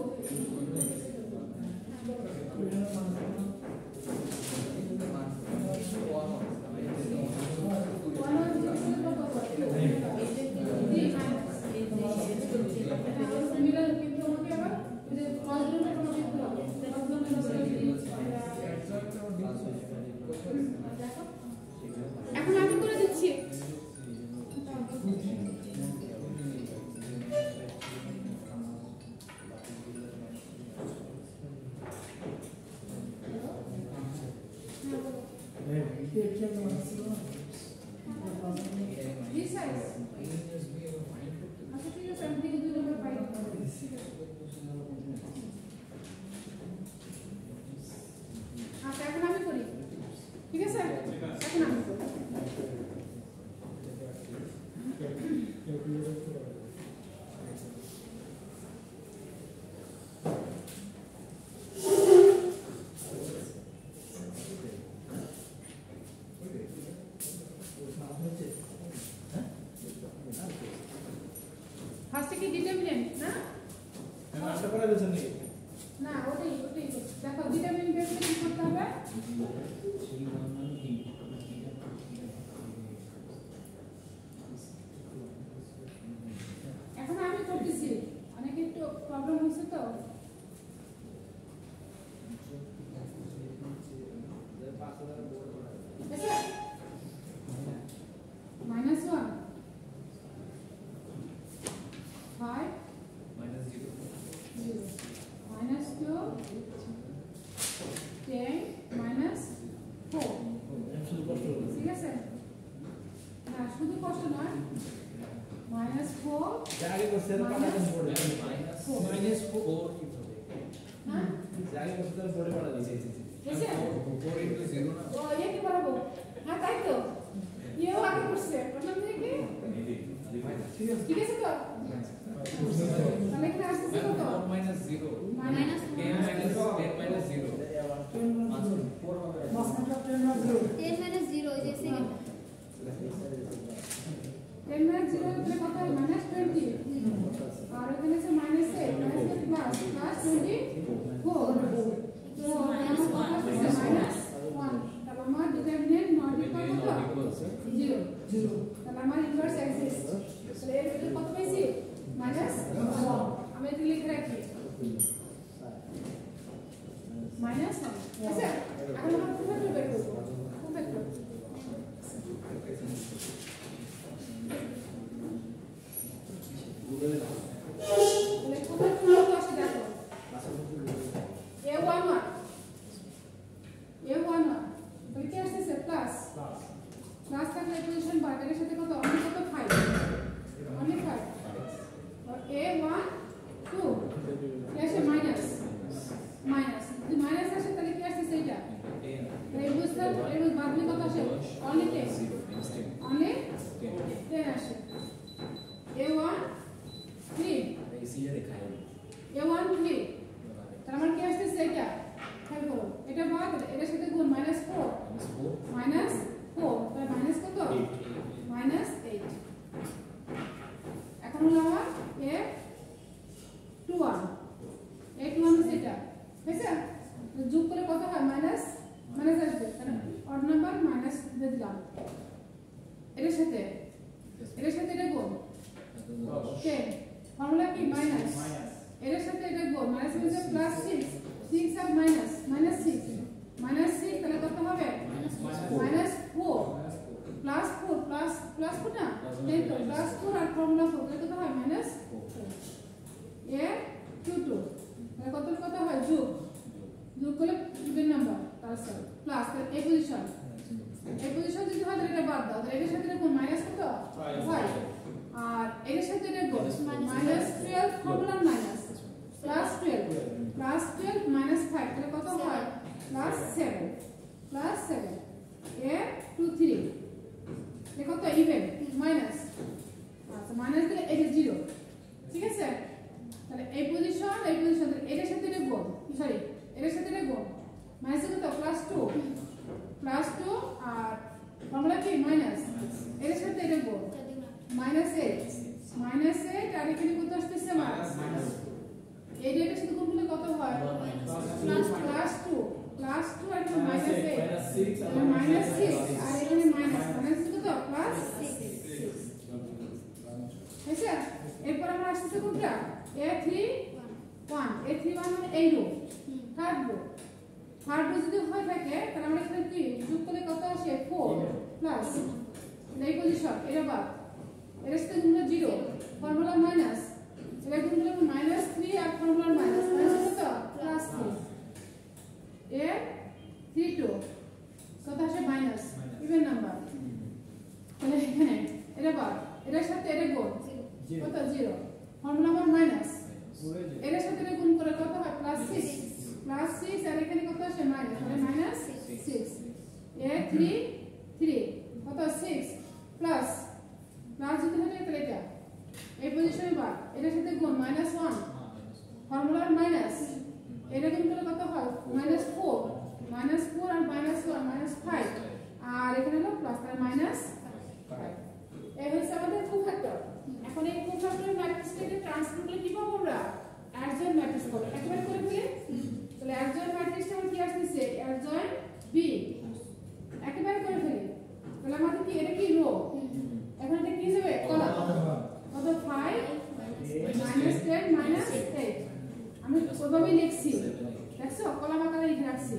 এখন আমি করে দিচ্ছি। This size. আচ্ছা ঠিক আছে, আমি থেকে 2 নম্বর পাই। আচ্ছা এখন আমি করি, ঠিক আছে? এখন আমি করি। ফার্স্টে কি ডিটারমিনেন্ট না? আশা করা যাচ্ছে না না, ওটাই দেখো, ডিটারমিনেন্ট বের করে কি করতে হবে? এখন আমি করতেছি, অনেক একটু প্রবলেম হচ্ছে তো। -1 5 মাইনাস 0 -2 10 -4, শুধু কষ্ট হবে ঠিক আছে? না শুধু কষ্ট নয়, -4 যা আগে করছে না পাটা কম পড়ে মাইনাস মাইনাস 4 কি হবে? হ্যাঁ যা আগে করছে তার পরে পাটা দিয়েছে বুঝছে? 4 into 0 না? ও ইয়ে কি বলবো? হ্যাঁ তাই তো, ইয়েও আগে করছে, প্রথম থেকে ঠিক আছে তো? তাহলে এখানে আসতেছে কত? 4 minus 0 মাইনাস 10 minus 0 10 মাইনাস 0 ওই যে সেকেন্ড 10 -0 তাহলে কত হয়? -20, আর এখানে আছে -8 প্লাস 24, তো আমার কত আসছে? -1, তাহলে আমার ডিটারমিনেন্ট নট ইকুয়াল কত? 0, তাহলে আমার ইনভার্স এক্সিস্ট, তাহলে এর ভ্যালু কত পাইছি? -1, আমি এটা লিখে রাখি -1, আচ্ছা এখন আমরা কোন ফ্যাক্টর বের করব? কোন ফ্যাক্টর? তাহলে কোন ফ্যাক্টর কত আসে দেখো, a11 তাহলে কি আসছে? প্লাস থাকলে পজিশন বাড়ার সাথে কত? অনেক কত? 5, অনেক 5, আর a12 কি আসে? মাইনাস যদি মাইনাস আসে তাহলে কি আসছে? সেইটা এই বুঝতে বাদলি কত আসে? অনলি 10 আসে। a1 3 তার মানে কি আসছে? সেইটা খেয়াল করো, এটা বাদ এটার সাথে গুণ -4 তাহলে মাইনাস কত? -8। এখন হলো আমার a21 হচ্ছে এটা, ঠিক আছে? যোগ করে কত হয়? মাইনাস আসবে, তাহলে অড নাম্বার মাইনাস দিয়ে দিলাম, এটার সাথে এটা গুণ 10, ফর্মুলা কি? মাইনাস এটার সাথে এটা গুণ, মাইনাস হচ্ছে প্লাস 6 আর মাইনাস -6 তাহলে কত হবে? -4 প্লাস 4 না, তাই তো +4 আর ফর্মুলা 4 তাহলে কত হয়? -4 a22 তাহলে কত হয়? যোগ করলে ইভেন নাম্বার, তার সাথে প্লাস এই পজিশন এই পজিশন যদি হয় তাহলে এটা বাদ দাও, তাহলে এর সাথে এটা গুণ মাইনাস কত 5 আর এর সাথে এটা গুণ minus 12 formula minus plus 12 minus 5 তাহলে কত হয় প্লাস 7 এ 2 3 এ কত ইভেন মাইনাস, আচ্ছা মাইনাস দিলে এটা 0, ঠিক আছে। তাহলে এই পজিশন এর সাথে এটা গুণ, সরি এর সাথে এটা গুণ মাইনাস কত প্লাস 2 আর ফর্মুলা কি মাইনাস, এর সাথে এটা গুণ -8 আর এখানে কত আসছে মাইনাস, এই ডেটার সাথে গুণ করলে কত হয় প্লাস 2 আর এখানে -8 -6 আর এখানে মাইনাস কত প্লাস 6, আচ্ছা। এরপর আমরা আসছে কোনটা A31 মানে এই রো থার্ড রো যদি হয় থাকে তাহলে আমরা এখানে কি যোগ করলে কত আসে 4 প্লাস এই পজিশন এটা বাদ, এর সাথে গুণ 0 ফর্মুলা মাইনাস, এটা গুণ করলে -3 আর ফর্মুলা মাইনাস কত প্লাস 3 এ 32 কত আসে মাইনাস ইভেন নাম্বার, তাহলে এখানে এটা বাদ, এর সাথে এটা গুণ কত 0 ফর্মুলা মাইনাস, এর সাথে এটা গুণ করে কত হয় প্লাস 6 আর এখানে কত আসে মাইনাস, তাহলে -6 এ 3 কত 6 প্লাস যদি হয় তাহলে এটা এই পজিশনে বা এর সাথে গুণ -1 ফর্মুলার মাইনাস, এটা গুণ করলে কত হয় -4 আর -5 আর এখানে হলো প্লাস তার -5, এই হচ্ছে আমাদের কোফ্যাক্টর। এখন এই কোফ্যাক্টরের ম্যাট্রিক্সটাকে ট্রান্সফার করলে কি পাবো আমরা অ্যাডজয়েন্ট ম্যাট্রিক্স পাবো, একবার করে ফেলে তাহলে অ্যাডজয়েন্ট ম্যাট্রিক্সটা কি আসছে অ্যাডজয়েন্ট বি, একবার করে ফেলি তাহলে আমাদের কি এটা কি রো, এখন এটা কি হবে কলাম, কত 5 -10 -8 আমি ওইভাবে লিখছি, দেখছো কলাম আকারে লিখে রাখছি,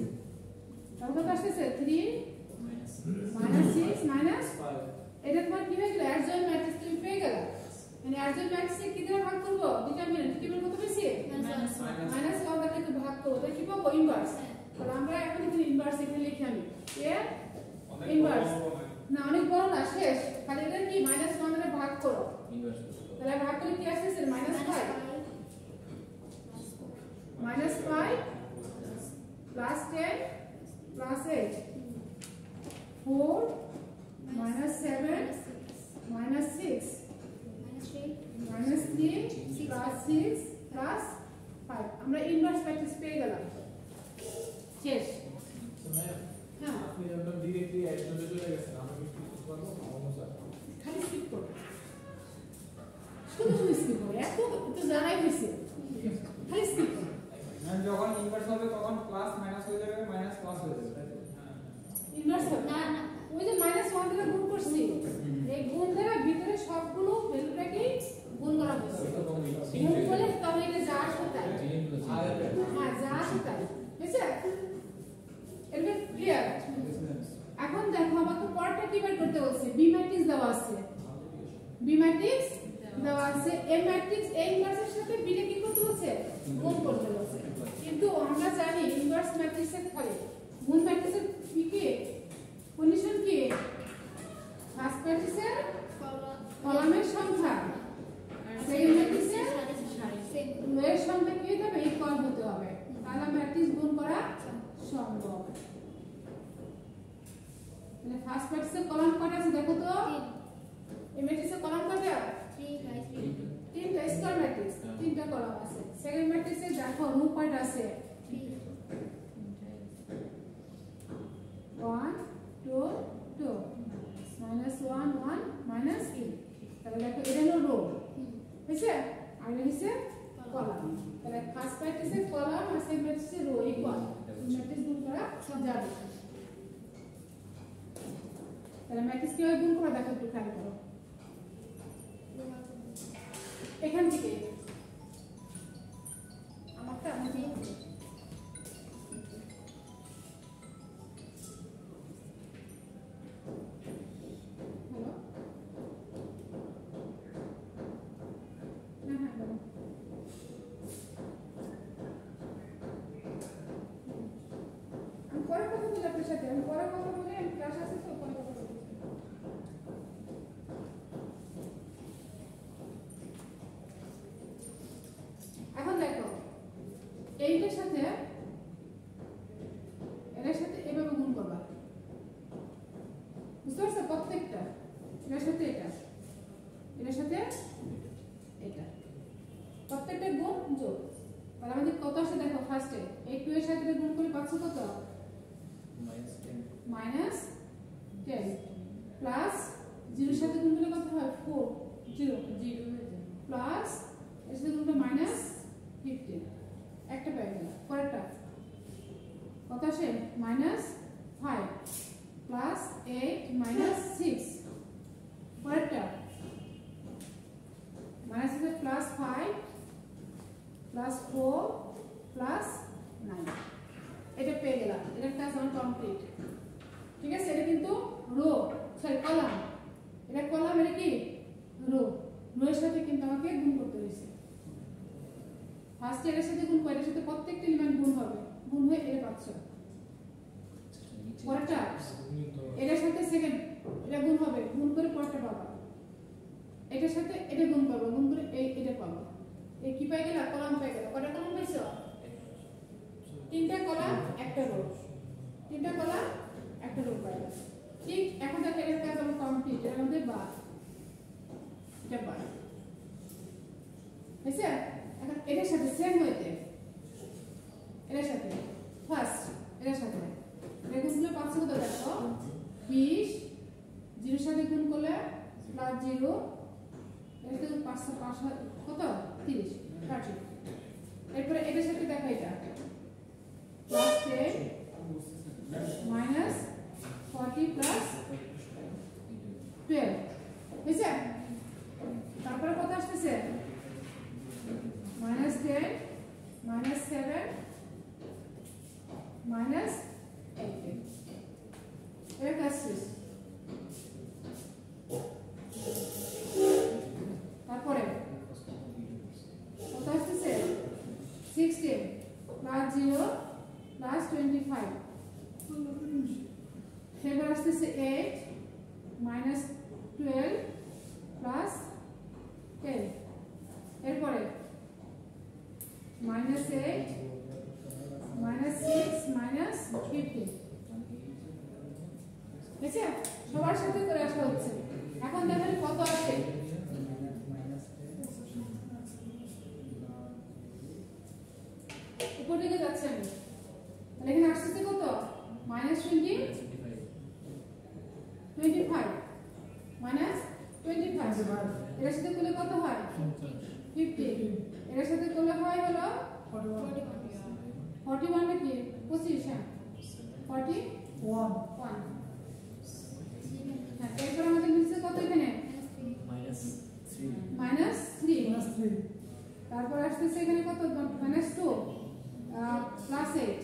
তারপর কত আসছে 3 -6 -5, এটা তোমার কি হয়ে গেল অ্যাডজয়েন্ট ম্যাট্রিক্স তুমি পেয়ে গেল। মানে অ্যাডজয়েন্ট ম্যাট্রিক্সকে কি দিয়ে ভাগ করব ডিটারমিনেন্ট কত বেশি -1 দ্বারা ভাগ করব, তাহলে কি পাবো ইনভার্স, তাহলে আমরা এখন এখানে ইনভার্স এখানে লিখে আনি এর ইনভার্স না অনেক বড় না শেষ, তাহলে এটা কি -1 দ্বারা ভাগ করো ইনভার্স, তাহলে ভাগ করলে কি আসছে -5 -5 +10 +8 4 -7 -6 -3 +6 +5 আমরা ইনভার্স ম্যাট্রিক্স পেয়ে গেলাম শেষ। হ্যাঁ আপনি একদম डायरेक्टली অ্যাডজয়েন্টে চলে গেছেন, আমরা কি করতে পারবো অনুসার খালি স্কিপ করো, শুধু স্কিপ করো, এত তো জানাই হয়েছে খালি স্কিপ করো। ম্যাম যখন ইনভার্স হবে তখন প্লাস মাইনাস হয়ে যাবে, মাইনাস প্লাস হয়ে যাবে, ইনভার্স হবে না, ওই যে -1 দ্বারা গুণ করছি এই গুণ দ্বারা ভিতরে সবগুলো ভ্যালুটাকে গুণ করা হচ্ছে, গুণ করলে তাহলে এটা যা আসে তাই, হ্যাঁ যা আসে তাই, বুঝছো এটা ক্লিয়ার। এখন দেখো আমাকে পরেরটা কি বের করতে বলছে, বি ম্যাট্রিক্স দেওয়া আছে, এই ম্যাট্রিক্স এই ইনভার্সের সাথে বি কে কি করতে বলছে গুণ করতে বলছে, কিন্তু আমরা জানি ইনভার্স ম্যাট্রিক্সের ফলে গুণ ম্যাট্রিক্সের কি কন্ডিশন কি ফার্স্ট ম্যাট্রিক্সের কলামের সংখ্যা সেকেন্ড ম্যাট্রিক্সের রোয়ের সংখ্যা কি হতে হবে ইকুয়াল হতে হবে, তাহলে ম্যাট্রিক্স গুণ করা সম্ভব। মানে ফার্স্ট ম্যাট্রিক্সের কলাম কয়টা আছে দেখো তো, এই ম্যাট্রিক্সের কলাম কয়টা 3টা স্কয়ার ম্যাট্রিক্স 3টা কলাম আছে, সেকেন্ড ম্যাট্রিক্সে দেখো রো কয়টা আছে 1 2 2 -1 1 -3, তাহলে দেখো এটা হলো রো হইছে আর এটা হইছে কলাম, তাহলে ফার্স্ট ম্যাট্রিক্সের কলাম আর সেকেন্ড ম্যাট্রিক্সের রো ইকুয়াল, ম্যাট্রিক্স গুণ করা যাবে, তাহলে ম্যাট্রিক্স কিভাবে গুণ করা দেখো একটু খেয়াল করো, এখান থেকে আমারটা হ্যালো হ্যাঁ আমি পরে কথা বলি আপনার সাথে, আমি পরে কথা বলি, আমি ক্লাস আছে তো। প্রত্যেকটা গুণ যোগ। তাহলে আমাদের কত আসে দেখো ফার্স্টে এই 2 এর সাথে গুণ করে পাচ্ছ কত -10 -10 প্লাস 0 এর সাথে গুণ করলে কত হয় 4 0 প্লাস এর সাথে গুণ করলে -15 একটা পেয়ে গেল। পরেরটা কত আসে -5 প্লাস 8 -6 পরেরটা মাইনাস আছে প্লাস 5 প্লাস 4 প্লাস 9 এটা পেয়ে গেলাম। এটার কাজ আমার কমপ্লিট। ঠিক আছে, এটা কিন্তু রো সরি কলাম, এটা কলাম, এটা কি রো। রো এর সাথে কিন্তু আমাকে গুণ করতে হয়েছে। ফার্স্ট এর সাথে গুণ করে এর সাথে প্রত্যেকটা এলিমেন্ট গুণ হবে, গুণ হয়ে এটা পাচ্ছ। পরেরটা এটার সাথে সেকেন্ড এটা গুণ হবে, গুণ করে পরেরটা পাবা। এটার সাথে এটা গুণ করবো, গুণ করে এটা পাবো। এই কি পাই গেলা কলাম পাই গেল। কয়টা কলাম পাইছো 3টা কলাম একটা রো, 3টা কলাম একটা রো পাইলা। ঠিক এখন দেখো এর কাজ আমার কমপ্লিট। এর মধ্যে বাদ এটা বাদ হয়েছে। এখন এটার সাথে সেম হইতে এটার সাথে ফার্স্ট এটার সাথে গুণগুলো পাচ্ছ কত দেখো 20 0 এর সাথে গুণ করলে প্লাস 0 এটা 5 কত 30 30। এরপরে এটার সাথে দেখো এটা প্লাস 10 মাইনাস 40 প্লাস 12 বুঝছে। তারপরে কত আসতেছে -10 -7 -8 এর কাজ শেষ। তারপরে কত আসতেছে 16 প্লাস 0 প্লাস 25 এবার আসতেছে 8 -12 প্লাস 10 এরপরে -8 -6 -15 ঠিক আছে, সবার সাথে করে আসা হচ্ছে। এখন দেখেন কত আসে উপর দিকে যাচ্ছে আমি। তাহলে এখানে আসছে কত -25 -25 এর সাথে করলে কত হয় 50 এর সাথে করলে হয় হলো 41 নাকি 25 হ্যাঁ 41 হ্যাঁ। এরপর আমাদের নিচে কত এখানে -3 তারপর আসতেছে এখানে কত -2 প্লাস 8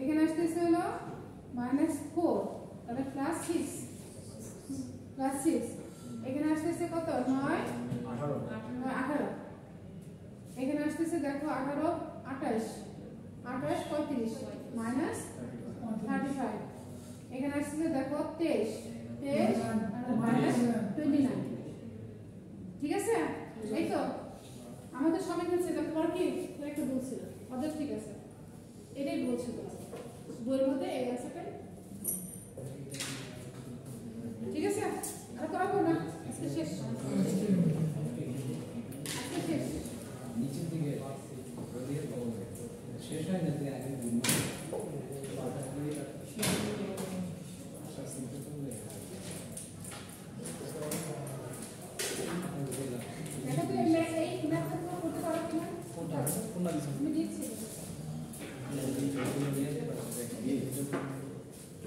এখানে আসতেছে হলো -4 তাহলে প্লাস 6 এখানে আসতেছে কত 9 18 এখানে আসতেছে দেখো 18 28 35 -35 এখানে আসতেছে দেখো 23 -29 ঠিক আছে। এই তো আমাদের সবাই হচ্ছে দেখো আর কি একটা ভুল ছিল ওদের, ঠিক আছে এটাই ভুল ছিল বইয়ের মধ্যে এই অ্যান্সারটাই ঠিক আছে। আর করাবো না, আজকে শেষ নিচের দিকে শেষ হয় না আগে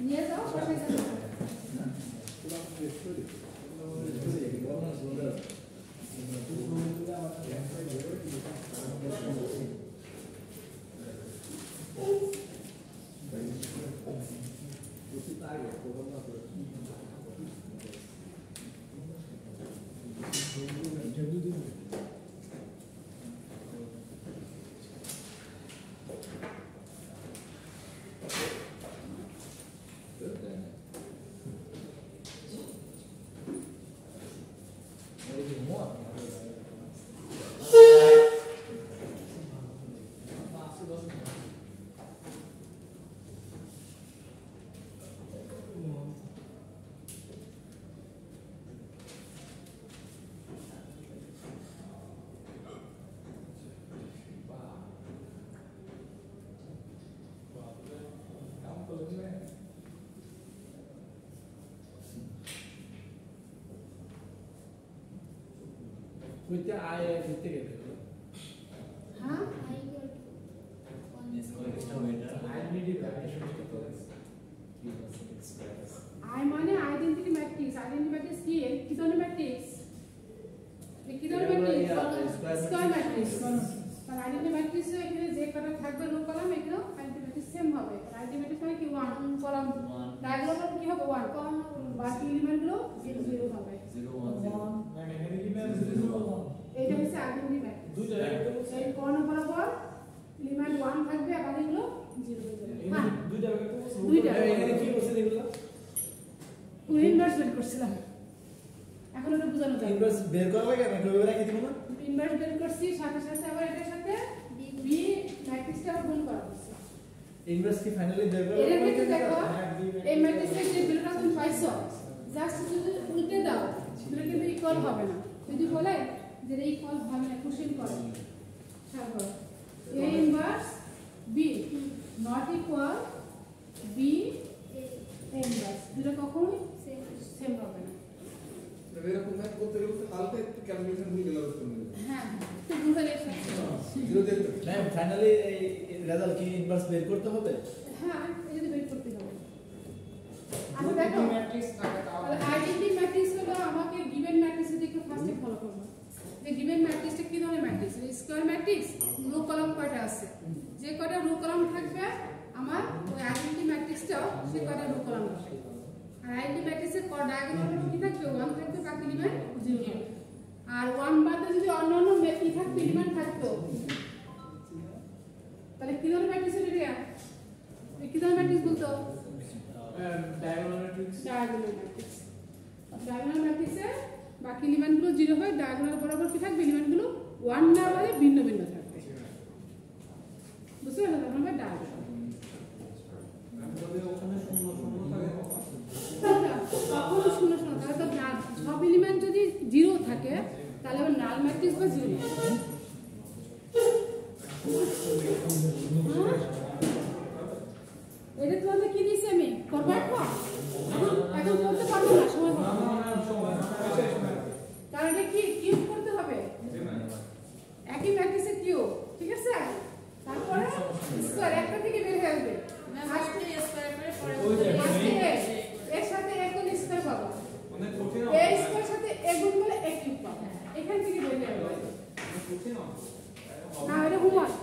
নিয়ে যাও বাসায় যাও। কইতে আয় কইতে গেলে হ্যাঁ আইডেন্টি ভ্যালিডেশন করতে হবে আই মানে আইডেন্টিটি ম্যাট্রিক্স কি কি ধরনের ম্যাট্রিক্স কি ধরনের ম্যাট্রিক্স স্কয়ার ম্যাট্রিক্স আর আইডেন্টিটি ম্যাট্রিক্স এখানে যে কটা থাকবে রো কলাম এখানেও আইডেন্টিটি ম্যাট্রিক্স সেম হবে আইডেন্টিটি ম্যাট্রিক্স মানে কি 1 কলাম ডায়াগোনাল কি হবে 1 কলাম বাকি এলিমেন্টগুলো 0 0 হবে 0 1 0 মানে এলিমেন্ট 0 1 এইটা হচ্ছে আইডেন্টিটি ম্যাট্রিক্স দুইটা এই কর্ণ বরাবর এলিমেন্ট 1 থাকবে আর বাকিগুলো 0 হয়ে যাবে হ্যাঁ দুইটা দুইটা এখানে কি করছে দেখুন ইনভার্স বের করছিলাম এখন ওটা বোঝানো যায় ইনভার্স বের করা লাগে না ওইভাবে রাখি দিব না ইনভার্স বের করছি সাথে সাথে আবার এটার সাথে বি ম্যাট্রিক্সটা গুণ করা হচ্ছে ইনভার্স কি ফাইনালি বের করা এর ক্ষেত্রে দেখো এই ম্যাট্রিক্সের যে ভ্যালুটা তুমি পাইছো জাস্ট যদি উল্টে দাও সেটা কিন্তু ইকুয়াল হবে না যদি বলে যে এই ইকুয়াল হবে না কোশ্চেন করে তারপর a inverse b not equal b inverse দুটো কখনোই সেম হবে না এরকম ম্যাথ করতে গেলে তো কালকে একটু ক্যালকুলেশন ভুল গেল উত্তর মিলে হ্যাঁ তো বুঝালে জিরো দিয়ে না ফাইনালি এই রেজাল্ট কি ইনভার্স বের করতে হবে হ্যাঁ এই যে বের করতে হবে আচ্ছা দেখো ম্যাট্রিক্স থাকে তাহলে তাহলে আইডেন্টিটি ম্যাট্রিক্স হলো আমাকে গিভেন ম্যাট্রিক্সে দেখে ফার্স্টে ফলো করব যে গিভেন ম্যাট্রিক্সটা কি ধরনের matrix square matrix rho column কয়টা আছে যে কয়টা রো কলাম থাকবে আমার ওই আইডেন্টিটি ম্যাট্রিক্সটাও সে কয়টা রো কলাম হবে আর আইডেন্টিটি ম্যাট্রিক্সের ডায়াগোনাল কি থাকবে 1 থাকবে বাকি এলিমেন্ট 0 আর 1 বাদে যদি অন্যান্য কি থাকবে এলিমেন্ট থাকতো তাহলে কি ধরনের ম্যাট্রিক্স এটা কি ধরনের ম্যাট্রিক্স বলতো ডায়াগোনাল ম্যাট্রিক্স ডায়াগোনাল ম্যাট্রিক্সে বাকি এলিমেন্টগুলো 0 হয় ডায়াগোনাল বরাবর কি থাকবে এলিমেন্টগুলো 1 না হলে ভিন্ন ভিন্ন থাকবে বুঝতে পারলে তখন হবে ডায়াগোনাল যদি ওখানে শূন্য শূন্য থাকে কখনো শূন্য শূন্য তাহলে তো সব এলিমেন্ট যদি 0 থাকে তাহলে হবে নাল ম্যাট্রিক্স বা 0 এটা তোমাদের কি দিয়েছি আমি করবো এখন করতে পারবো না সময় কারণ এটা কি কিউব করতে হবে একই ম্যাট্রিক্সে কিউব ঠিক আছে তারপরে স্কয়ার একটা থেকে বের হয়ে আসবে আজকে স্কয়ার করে আজকে পরে এর সাথে a গুণ স্কয়ার পাবো অনেক কঠিন a স্কয়ার সাথে a গুণ করলে a কিউব পাবো এখান থেকে বের হয়ে আসবে কঠিন না এটা হোমওয়ার্ক